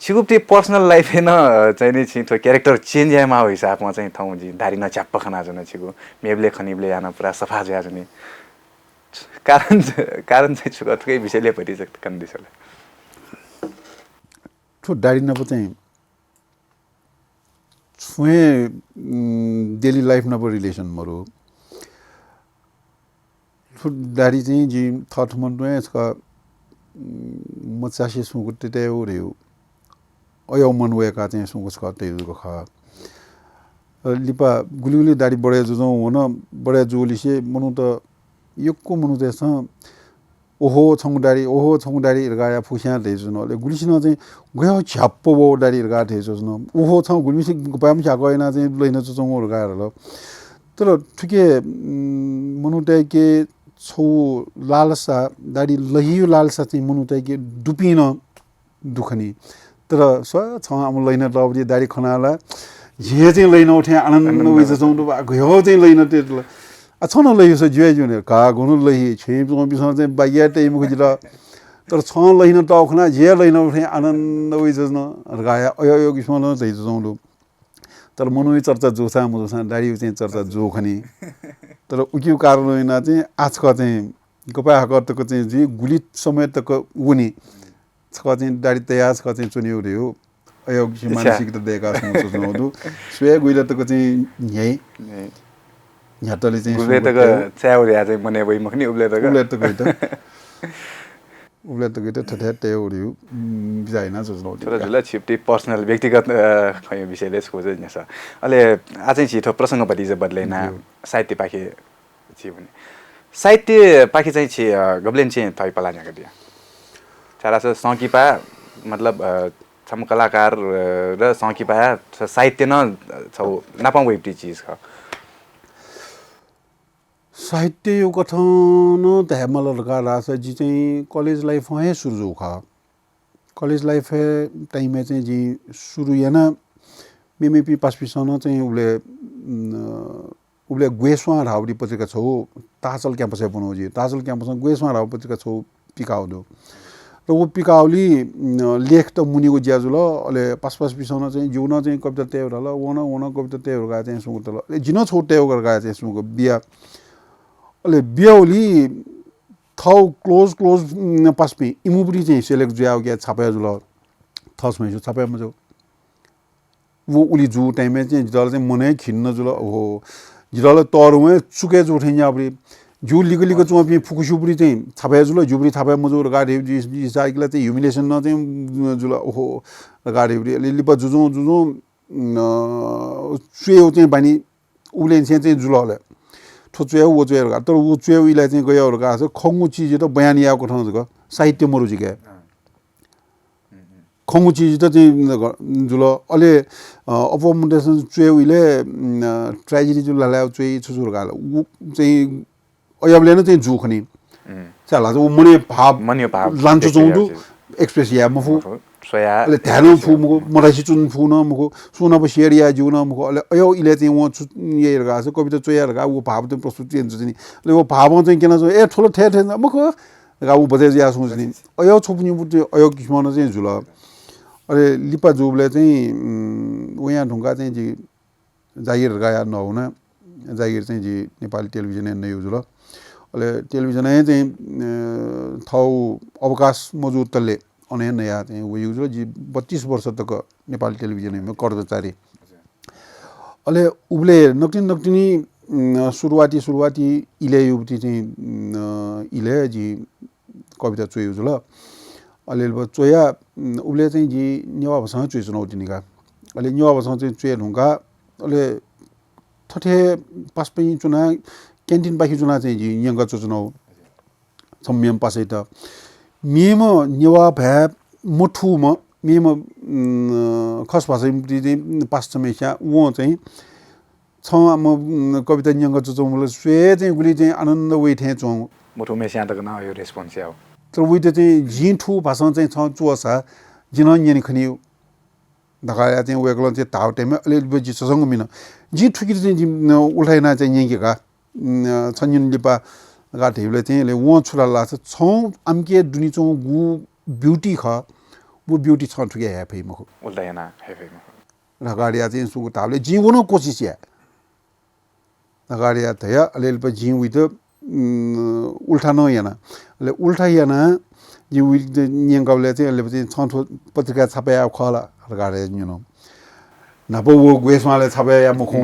छिगुप्ती पर्सनल लाइफ हैन चाहिँ नि छिथो क्यारेक्टर चेन्ज यामा हो हिसाबमा चाहिँ ठाउँ जी दारी न च्याप्प खना जन छिगु मेबले खनिबले याना पुरा सफा जया जनी कारण चाहिँ छुगतकै विषयले परि सक्छ कन्डिसले तो दारी न चाहिँ छुए डेली लाइफ न रिलेसन मरो तो दारी चाहिँ जी थट मन में इसका मचासे सुगुते ते हो रे अयो मन वेका चाहिँ सुगुस का ते को खा लिपा गुलिगुली दाडी बढे जुजौ हुन बढे जुलिसे मनु त यक्को मनु त ओहो छौदारी रगाया फुस्या दे जुनले गुलिसिन चाहिँ गयो छ्याप्पो बो दाडी रगा थे जुन ओहो छौ गुलिसि पाम छ्या गएन चाहिँ लैन जुजौ रगाएर ल तर ठिके मनु त के छौ लालसा दाडी लहियो लालसा चाहिँ मनु त के दुपिन दुखनी तर स छ हम लैन लवरी दाडी खनाला जे चाहिँ लैन उठे आनन्द वइ जौ गयो चाहिँ लैन त्यो छन लैयो स जुए जुने का गुनु लहि छे बिसँग चाहिँ बाइया टेम गुजरा तर छ लैन टखना जे लैन उठे आनन्द वइ जन रगाया अयो किस्मन चाहिँ जौलो तर मनु चर्चा जोसा मुसा दाडी चाहिँ चर्चा जोखनी तर उक्यो कारण होइन चाहिँ आजको चाहिँ गपा हकतको चाहिँ जी गुली समेतको उनी छ चाहिँ दाडी तयार छ चाहिँ चुन्यो रे हो अयो मानसिकता देका सोच्नु स्वे गुइलतको चाहिँ यही यातले चाहिँ गुले तक च्याउ या चाहिँ मने वइ मखनी उब्ले त गइट ठठे तेउ रे बिजाइना सोच्नु तर जुला छिप्टी पर्सनल व्यक्तिगत खय विषयले सोचे नि छ अहिले आजै छिटो प्रसंगपति चाहिँ बदलेना साहित्य पाखे छि भने साहित्य पाखे चाहिँ छि गब्लेन चाहिँ थै पला न्याक दिया चारा से सौकीपा मतलब छम कलाकार र सौकीपा साहित्य न छौ नापाउ वेप्टी चीज ख साहित्य यो कथन त हमल लगा रास जी चाहिँ कॉलेज लाइफ है सुरु खा कॉलेज लाइफ है टाइम में चाहिँ जी सुरु याना मेमेपी पास पिसन चाहिँ उले ग्वेस्वा रावडी पत्रिका छौ तासल क्याम्पस बनो जी तासल क्याम्पस ग्वेस्वा राव पत्रिका छौ पिकाउ दो र वो पिकाउली लेख त मुनिको ज्याजुल अले पास पिसन चाहिँ जुन चाहिँ कविता तेवर ल वन कविता तेवर गा चाहिँ सुगु त जिन छोटे गर गा चाहिँ सुगु बिया अले बियाउली थौ क्लोज पासपी इमुबरी चाहिँ सेलेक्ट ज्याउ के छापया जुल थस मैसु छापया मजो वो उली जु टाइम में चाहिँ जल चाहिँ मनै खिन्न जुल हो जिरल तरुमे चुके जोठे याबरी जु लिगलीको चुपी फुकुसुबरी चाहिँ छापया जुल जुबरी छापया मजो गाडी जी साइकल चाहिँ ह्युमिलेसन न चाहिँ जुल ओहो गाडी लिपा जुजु चुयो चाहिँ बानी उले चाहिँ जुलले ठोचुया वो चुया तर वो चुया इला चाहिँ गयो गा छ खंगु चीज त बयान याको ठाउँ छ साहित्य मरुजी के खंगु चीज त चाहिँ जुल अले अपमन्टेसन चुया इले ट्रेजेडी जुल लाला चुई छुजुर गा उ चाहिँ अयबले न चाहिँ जुखनी चला जो मने भाव लान्चो जोंदु एक्सप्रेस या मफु सोया अले ध्यान फु मको मरासी चुन फु न मको सुन ब शेरिया जुन मको अले अयो इले चाहिँ वो ये रगा छ कविता चोया रगा वो भाव त प्रस्तुति हुन्छ नि अले वो भाव चाहिँ किन छ ए ठोलो ठे मको रगा वो बजे या सोच नि अयो छोपनी बुटे अयो किस्मन चाहिँ जुल अले लिपा जुबले चाहिँ वो यहाँ ढुंगा चाहिँ जी जागिर गया नहुना जागिर चाहिँ जी नेपाली टेलिभिजन नै युजुल अहिले टेलिभिजन चाहिँ थाउ अवकाश मौजूद तले अने नया चाहिँ वो युजुल जी 32 वर्ष तक नेपाली टेलिभिजन में कर्मचारी अहिले उबले नक्टिनी सुरुवाती इले युवती चाहिँ इले जी कविता चोइ युजुल अहिले चोया उबले चाहिँ जी नेवा भाषामा चोइ चुनौती निका अहिले नेवा भाषामा चाहिँ चोया ढुङ्गा अहिले थठे पासपै चुना क्यान्टिन पाखी चुना चाहिँ जी यंगा चुनाउ सम्यम पासै त मेम नेवा भ्या मुठुम मेम खस भाषा चाहिँ पास समस्या वो चाहिँ छ म कविता यंगा चुचाउ स्वे चाहिँ गुली चाहिँ आनन्द वेठे चौ मुठु मेस्या तक न यो रेस्पोन्स याउ तर उइते चाहिँ जिठु भाषा चाहिँ छ चुसा जिन यनि खनि दगाया चाहिँ वेगलन चाहिँ ताउ टाइममा अलि बजी ससँग मिन जी ठुकी चाहिँ उल्टाइना चाहिँ यंकेका छन्यन लिपा गाठेले चाहिँ ले व छुरा लाछ छौ आमके दुनी चौ गु ब्युटी ख वो ब्युटी छ ठुके हेफे मखो उल्टाइना हेफे मखो रगाडिया चाहिँ सुगु ताबले जीवनो कोशिश या रगाडिया थया अलि प जी उइते उल्टा न याना ले उल्टा याना जी उइते यंगाले चाहिँ अलि चाहिँ छठो पत्रिका छापाया खला रगाडे न्युनो नपो वो ग्वेसमाले छापाया मुखौ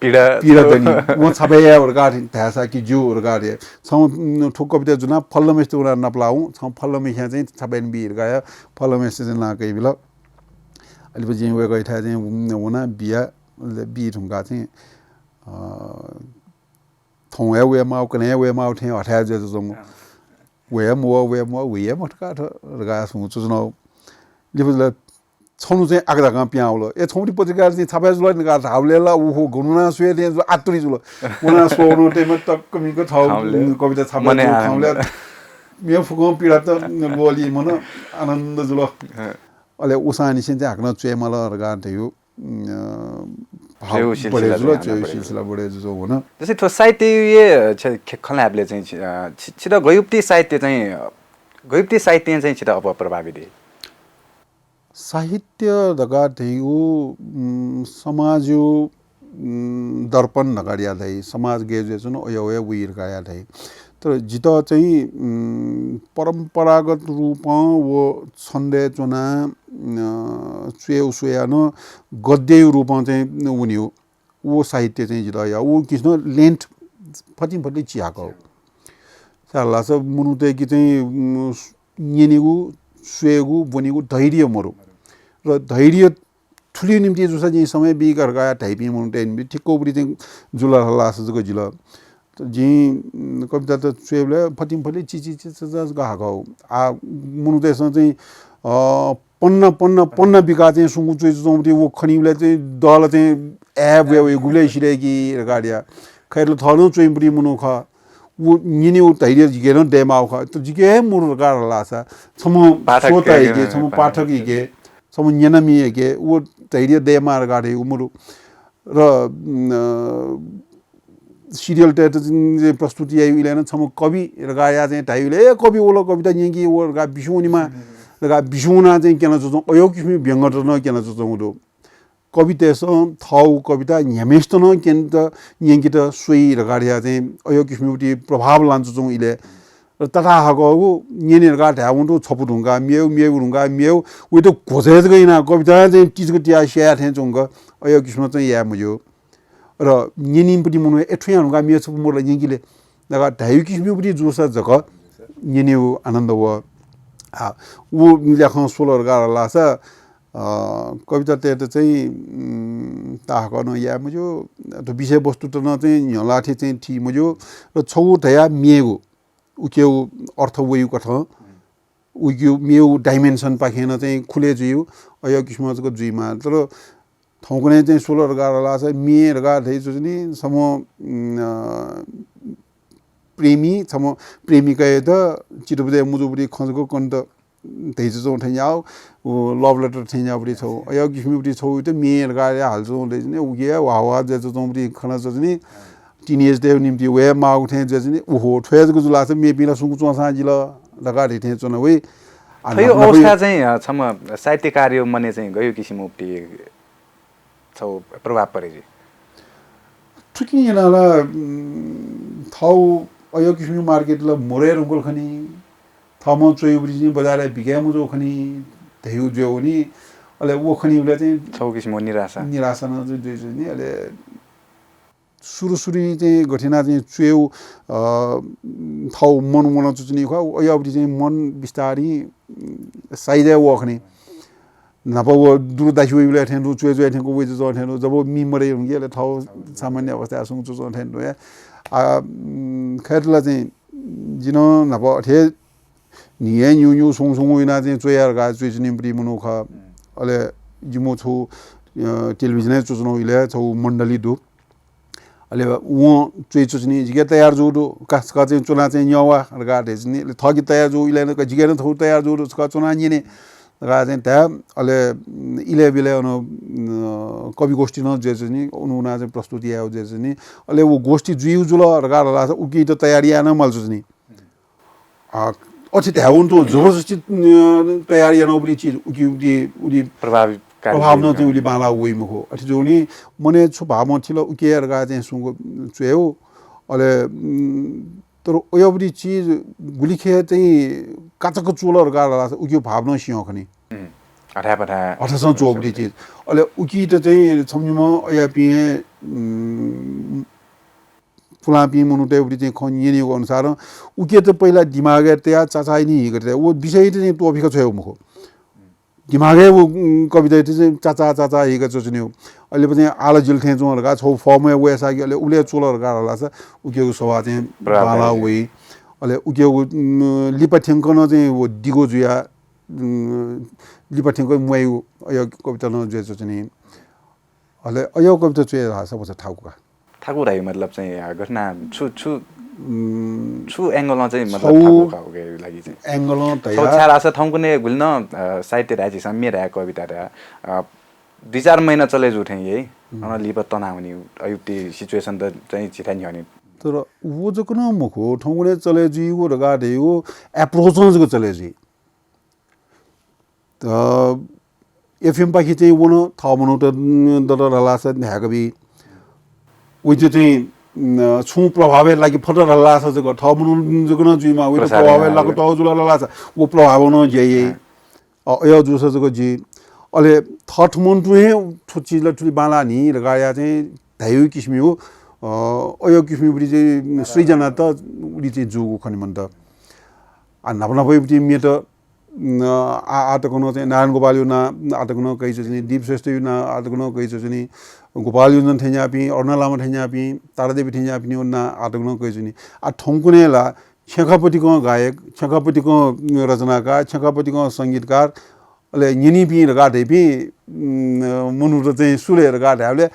पीडा दनि वो छापाया रगाडे थासा कि जु रगाडे छ ठोक कविता जुना फल्लमेस्ते उना नपलाउ छ फल्लमेस्या चाहिँ छापाइन बि रगाया फल्लमेस्ते चाहिँ ना कै बिल अलि पछि वे गइथा चाहिँ हुना बिया बि ढुङ्गा चाहिँ थौया वे माउ कने वे माउ थे हटाया जे जम वे मटका रगा सु चुनो लिबल छौनु चाहिँ आगदागा प्याउलो ए छौटी पत्रिका चाहिँ छापा जुल निका हाउलेला उहो गुनुना सुए दे आतुरी जुल उना सोनो टेम टक्क मिको थाउ कविता छापा खाउले मे फुको पीडा त बोली मन आनन्द जुल अले उसानी चाहिँ हाक्न चुए मल रगा थियो सिलसिला बढे जो हुन जस्तै थो साहित्य खलाबले चाहिँ छिटो गयुक्ति साहित्य चाहिँ छिटो प्रभावित साहित्य दगा थियो समाजो दर्पण नगरिया थै समाज गेजे जुन ओय उइर गया थै तर जित चाहिँ परम्परागत रूपमा वो छन्दे चुना चुए उसुया न गद्य रूपमा चाहिँ उनी हो वो साहित्य चाहिँ जित या वो किस्न लेन्थ फटिफटि चियाको साला सब मुनुते कि चाहिँ नेनिगु सुएगु बनिगु धैर्य मरु र धैर्य ठुली निम्ति जुसा चाहिँ समय बिगर गया टाइपी मुनुटेन बि ठिक्को उबरी चाहिँ जुला लास जको जिल जी कविता त चुएले फटिफटि चिची गएको आ मुनुतेसँग चाहिँ पन्न बिका चाहिँ सुंगु चुइ चौमती वो खनिले चाहिँ दल चाहिँ एब वे गुले सिरेकी गाडिया खैरले थलो चुइपुरी मुनु ख वो निनी उ धैर्य जिगेन डेमाउ ख त जिगे मुरु गार लासा छम सोता हिगे छम पाठक हिगे छम न्यनमी हिगे वो धैर्य डेमार गाडे उमुरु र सिरियल टेट प्रस्तुति आइलेन छम कवि रगाया चाहिँ टाइले कवि ओलो कविता यंगी वो रगा बिशुनीमा रगा बिशुना चाहिँ केन जस्तो अयो किसिम व्यंगट न केन जस्तो हुदो कविता थाउ कविता न्यामेस्त न केन त यंगी त सोई रगाडिया चाहिँ अयो किसिमटी प्रभाव लान्छ जौ इले र तथा हगो नेने रगा ढाउन्टो छपुढुंगा मेउ मेउ उ त घोसेज गइना कविता चाहिँ टिजको टिया स्या थे जंग अयो किसिम चाहिँ या मुजो र नेनिमपटी मुनु एठुयानुगा मेछ मोरले यंगीले लगा ढायु किसिमपटी जोसा जग नेने आनन्द व वो लेखन सोलर गार लासा कविता टेट चाहिँ ताको न या मुजो त विषय वस्तु त न चाहिँ न्यलाठी चाहिँ थि मुजो र छौ धया मेगु उक्यो अर्थ वयु कथ उक्यो मेउ डाइमेन्सन पाखेन चाहिँ खुले जुयु अयो किसिमको जुइमा तर थौकने चाहिँ सोलर गार लासा मेर गा थै जुनी सम प्रेमी सम प्रेमिका त चिटुबदे मुजुबडी खजको कन्त तेज जो ठ्याउ लभ लेटर ठ्याउबडी छौ अयो किसिमबडी छौ त मेर गाले हाल्छौ ले उगे वावा जे जोबडी खना जनी टिनेज देव निम्ति वे माउ थे जनी ओहो ठ्याजको जुला छ मे पिला सुंगु चोसा जिल लगाडी थे चोन वे यो अवस्था चाहिँ छम साहित्य कार्य मने चाहिँ गयो किसिमबडी छौ प्रभाव परे ठुकी यनाला थाउ अयो किसिम मार्केट ल मोरे रंगल खनी थाउ म चोइ ब्रिजि बजार बिगे म जो खनी धेउ जो नि अले वो खनी उले चाहिँ छौ किसिम निराशा न जो नि अले सुरु चाहिँ घटिना चाहिँ चुयौ थाउ मन चुचनी खा अयो चाहिँ मन बिस्तारी साइदे वो खनी नपा वो दुर दाखि उले ठेन रु चुय ठेन को वे जो ठेन जब मी मरे हुँगे ले थाउ सामान्य अवस्था आसुङ चुचो ठेन नो खैरला चाहिँ जिन नपा थे निये न्यु सोङ विना चाहिँ चुयर गा चुचनी प्रि मनु ख अले जिमो छु टेलिभिजन चुचनो इले छौ मण्डली दु अले वो चुइ चुचनी जिगे तयार जो दु कास का चाहिँ चुना चाहिँ न्यावा गा देजनी थगि तयार जो इले न जिगे न थौ तयार जो का चुना नि ने गा चाहिँ त्या अले इले बिले अनु कवि गोष्ठी न जे चाहिँ उनुना चाहिँ प्रस्तुति आयो जे चाहिँ अले वो गोष्ठी जुयु जुल गा ला उकि त तयारी आन मल चुचनी अति त्याउन तो जबरजस्ती तयारी आन उबली चीज उकि प्रभाव न चाहिँ उली बाला उइ मुखो अति जो नि मने छु भाव म थिल उके गा चाहिँ सुंगो चुयौ अले तर ओयबडी चीज गुलिखे चाहिँ काचक चोलर गा ला उकि भाव न सियो खनी अठासँग चोबडी चीज अले उकि त चाहिँ सम्झुमा अया पिए फुलापी मनुटे उडी चाहिँ खनिएको अनुसार उके त पहिला दिमागे त्या चाचाइ नि गरे वो विषय चाहिँ टोपिक छ मुखो दिमागे वो कविता चाहिँ चाचा हिगा चोच्न्यौ अहिले पनि आला जिल थे जो लगा छौ फर्म वे सागी अहिले उले चोलर गाला छ उकेको सभा चाहिँ बाला वे अहिले उकेको लिपठ्याङ्क न चाहिँ वो दिगो जुया लिपठ्याङ्क मुइ यो कविता न जे चोच्नी अहिले यो कविता चाहिँ हासा बस ठाकुर है मतलब चाहिँ घटना छु एंगलमा चाहिँ मतलब ठाकुर के लागि चाहिँ एंगल त या छार आसा ठाउँ कुनै गुल्न साहित्य राजी सम्मे रहा कविता रा 2-4 महिना चले जुठे यही अन लिप तनाउनी अयुक्ति सिचुएसन त चाहिँ छिटा नि हने तर वो जो कुन मुखो ठाउँ कुनै चले जी वो रगाडे हो एप्रोच को चले जी त एफएम पाखि चाहिँ वन थाउ मनु त दर रलास ह्याकबी उइते चाहिँ छु प्रभावले लागि फटर हल्ला छ जको ठाउँ मनु जको जुइमा उइते प्रभावले लागि ठाउँ जुला हल्ला छ वो प्रभाव न जय अयो जुस जको जी अले थट मन टुहे ठुची लठुली बाला नि लगाया चाहिँ धायु किसिम हो अयो किसिम बुढी चाहिँ सृजना त उडी चाहिँ जोगु खनि मन त आ नपना भइबटी मे त आटकनो चाहिँ नारायण गोपाल युना आटकनो कहि चाहिँ दीप श्रेष्ठ युना आटकनो कहि चाहिँ गोपाल युजन थेन्यापी अरुणा लामा थेन्यापी तारादेवी थेन्यापी नि उन्ना आटकनो कहि चाहिँ आ ठौकुनेला छेखापतिको गायक छेखापतिको रचनाकार छेखापतिको संगीतकार अले यिनी पि लगाटे पि मनु र चाहिँ सुलेर गाटेले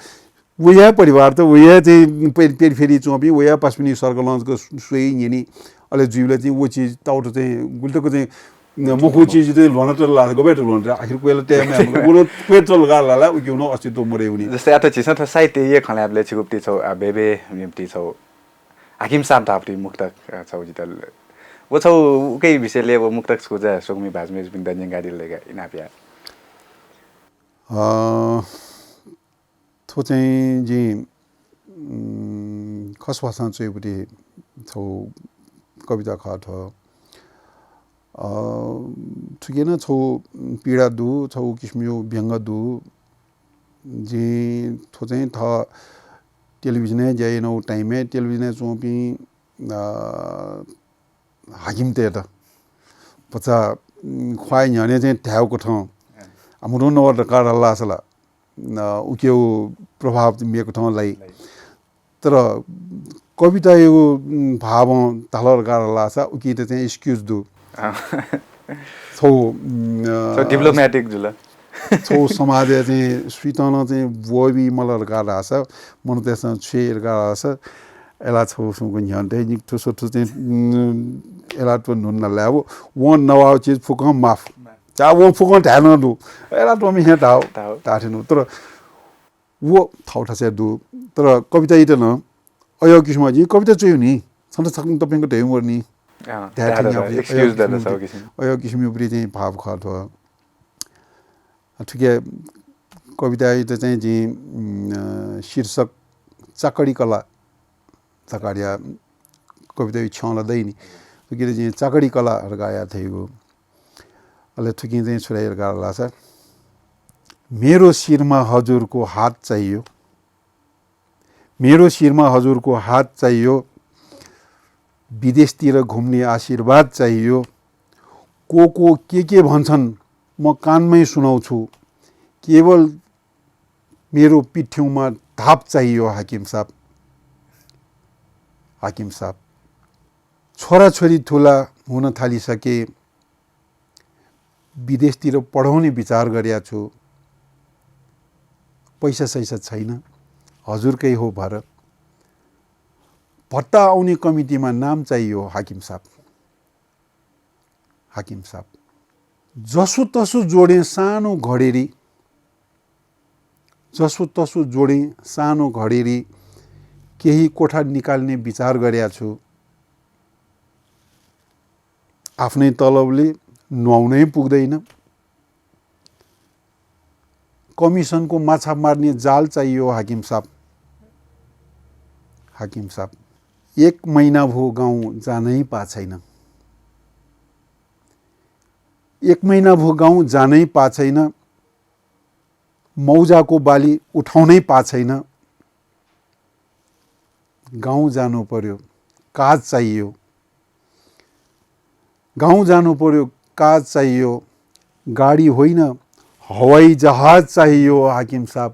वया परिवार त वया चाहिँ पेरिफेरी चोपी वया पश्चिमी सर्कलको सुई यिनी अले जीवले चाहिँ वो चीज टाउट चाहिँ गुल्टको चाहिँ मुखु चीज चाहिँ लोन त ला गबेट लोन आखिर कोइला टेम गुलो पेट्रोल गाला उक्युनो अस्तित्व मरे हुनी जस्तै आत छिस त साहित्य ये खलाबले छिगुप्ती छौ बेबे निम्ति छौ हाकिम साहब ताप्ती मुक्तक छौ जितल वो छौ उकै विषयले अब मुक्तक खोजा सुगमी भाजमेज बिन्दा निगाडी लेगा इनापिया थो चाहिँ जी खसवासन चाहिँ बुटी छौ कविता खाट ठिकै छौ पीडा दु छौ किस्मियो व्यङ्ग दु जी थो चाहिँ थ टेलिभिजन जाए नौ टाइमे टेलिभिजन चोपी हाकिम ते त पचा ख्वाइ न्याने चाहिँ ठ्याउको ठाउँ हाम्रो नवर कार हल्ला सला उक्यो प्रभाव मिएको ठाउँलाई तर कविता यो भाव तालर कार हल्ला छ उकि त चाहिँ एक्सक्युज दु सो डिप्लोमेटिक जुल सो समाज चाहिँ स्वीटन चाहिँ वबी मलर कार आछ मन त्यसमा छेर कार आछ एला छौ सुको न्यान्ते निक ठुसो ठु चाहिँ एला त नुन ल्याब वन नवाउ चीज फुकम माफ चा वो फुकम ध्यान दु एला त मी हेटाउ ताठिनु तर वो थाउठा से दु तर कविता इ त न अयो किसिम जी कविता चाहिँ नि सन्त सक्नु तपाईको ढेउ मर्नी एक्सक्युज द सौ किसिम अयो किसिम उपरि चाहिँ भाव खट ठिकै कविता इ त चाहिँ जी शीर्षक चाकडी कला तकाडिया कविता छौला दैनी तुकिले चाहिँ चाकडी कला गाया थेगो अले थुकिन चाहिँ छुराइ गाला छ मेरो शिरमा हजुरको हात चाहियो मेरो शिरमा हजुरको हात चाहियो विदेशतिर घुम्ने आशीर्वाद चाहियो को के भन्छन् म कानमै सुनाउँछु केवल मेरो पिठ्यौमा धाप चाहियो हाकिम साहब छोराछोरी ठुला हुन थालिसके विदेशतिर पढाउने विचार गरेका छु पैसा सैसा छैन हजुरकै हो भर भत्ता आउने कमिटीमा नाम चाहियो हाकिम साहब जसो तसो जोडे सानो घडेरी केही कोठा निकाल्ने विचार गरेका छु आफ्नै तलबले नुहाउनै पुग्दैन कमिसनको माछा मार्ने जाल चाहियो हाकिम साहब 1 महिना भो गाउँ जानै पाछैन 1 महिना भो गाउँ जानै पाछैन मौजाको बाली उठाउनै पाछैन गाउँ जानु पर्यो काज चाहियो गाडी होइन हवाई जहाज चाहियो हाकिम साहब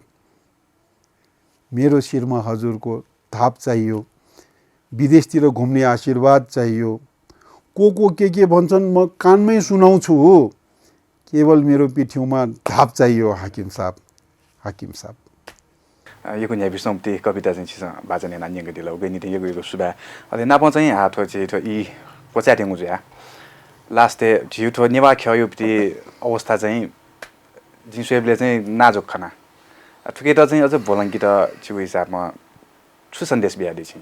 मेरो शिरमा हजुरको थाप चाहियो विदेशतिर घुम्ने आशीर्वाद चाहियो को के भन्छन् म कानमै सुनाउँछु केवल मेरो पिठ्यौमा धाप चाहियो हाकिम साहब यो कुनै विषमति कविता चाहिँ छिस बाजने नान्यको दिला उगेनी थे यो सुबा अले नापो चाहिँ हात हो चाहिँ इ कोच्याटे मुजुया लास्टे झिउठो नेवा ख्ययुप्ति अवस्था चाहिँ जिसुएबले चाहिँ नाजुक खाना थुके त चाहिँ अझ बोलंकी त छु हिसाबमा छु सन्देश बिहादि छ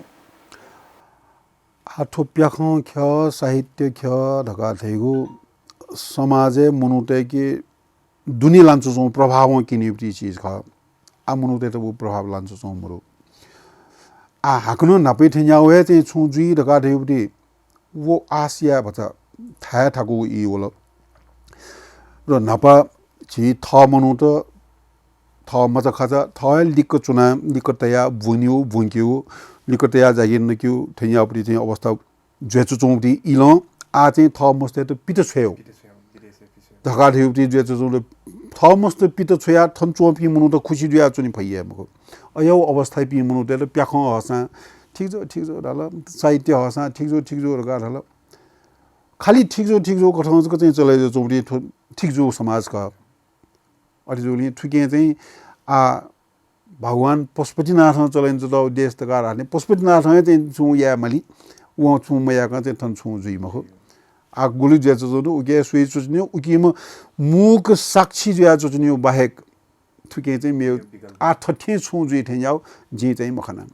आठो प्याखौ ख्य साहित्य ख्य ढका थेगु समाजे मुनुते के दुनी लान्चो जो प्रभाव किनिप्ति चीज ख आ मुनुते त वो प्रभाव लान्चो जो मरो आ हाक्नु नपै ठ्याउ चाहिँ छु जुई ढका थेगुति वो आसिया भचा थाया ठाकु इ होला र नपा छि थ मनु त थ मचा खचा थ लिक चुना लिकतया बुन्क्यु लिकतया जागिन नक्यु ठ्याउपरि चाहिँ अवस्था जेचु चौंति इल आ चाहिँ थ मस्ते त पित छ्यो ढका थेगुति जेचु चौ थ मस्त पित छ्या थन चोपि मनु त खुशी जुया चुनि भइया मको अयौ अवस्था पि मनु त प्याखौ हसा ठीक जो डाल साहित्य हसा ठीक जो रगा डाल खाली ठीक जो कठाउँछ को चाहिँ चलाइ चौबी ठीक जो समाज का अरिजोली ठुके चाहिँ आ भगवान पशुपतिनाथ चलाइन्छ त देश त गाराले पशुपतिनाथ चाहिँ छु या मली उ छु मया का चाहिँ थन छु जुइ मखो आ गुलु जे जो उके सुइ चुच्न्यो उकिम मुख साक्षी ज्या चुच्न्यो बाहेक ठुके चाहिँ मे आ ठठे छु जुइ ठ्याउ जे चाहिँ मखना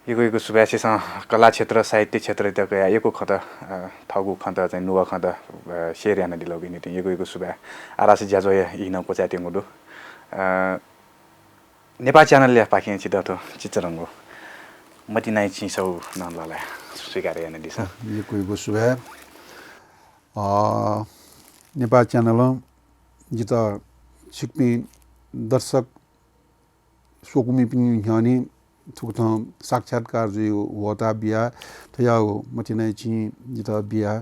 यो सुभाषिसँग कला क्षेत्र साहित्य क्षेत्र त गया एको खत थगु खत चाहिँ नुवा खत शेर्यान दिलौगिनी नि यो सुभा आरास ज्याजो इन कोचाते मुडु नेपाल च्यानल ले पाखे छि दतो चिचरंगो मतिनाइ छिसौ नलला स्वीकार यान दिस यो सुभा नेपाल च्यानल जित सिक्ने दर्शक सोकुमी पनि हनी थुक्थ साक्षात्कार जो होता बिया थयाउ मतिनाइ छि जित बिया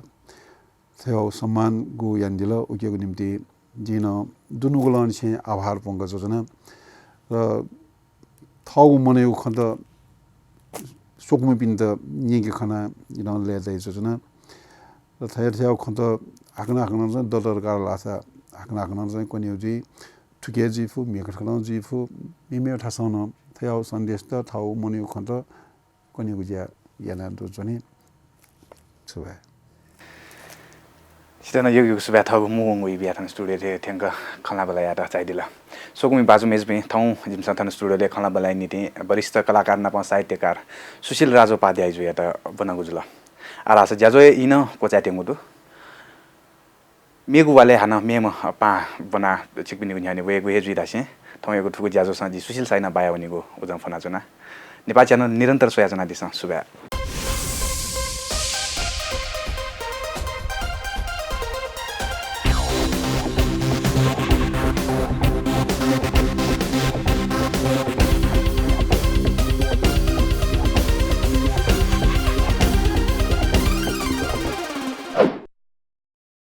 थयाउ सम्मान गो यान्दिल उकेको निम्ति जिन दुनुगुलन छे आभार पंग जोजना र थौ मनेउ खन्त सोकमे पिन त निके खना जिन लेदै जोजना र थयाउ खन्त हाकना चाहिँ दलर कार लासा हाकना चाहिँ कोनिउजी ठुके जिफु मेखखना जिफु मिमे ठासन थयाउ सन्देश त थाउ मनिउ खन्त कोनिउ ज्या याना दोजनी सुबा सितना यो सुबा थाउ मुंगु बिया थन स्टुडियो थे थ्यांक खला बला यादा चाहिदिला सोकुमी बाजु मेजबे थाउ जिमसा थन स्टुडियो ले खला बला नीति वरिष्ठ कलाकार नप साहित्यकार सुशील राजोपाध्याय जो याता बनागु जुल आरास ज्याजो इन कोचाटे मुदु मेगु वाले हाना मेम पा बना चिकबिनी गुन्याने वेगु हेजु दासे थौयाको ठुको ज्याजो सँग जी सुशील साइना बाया भनेको उजम फना जना नेपाल च्यानल निरन्तर सोया जना दिस सुबा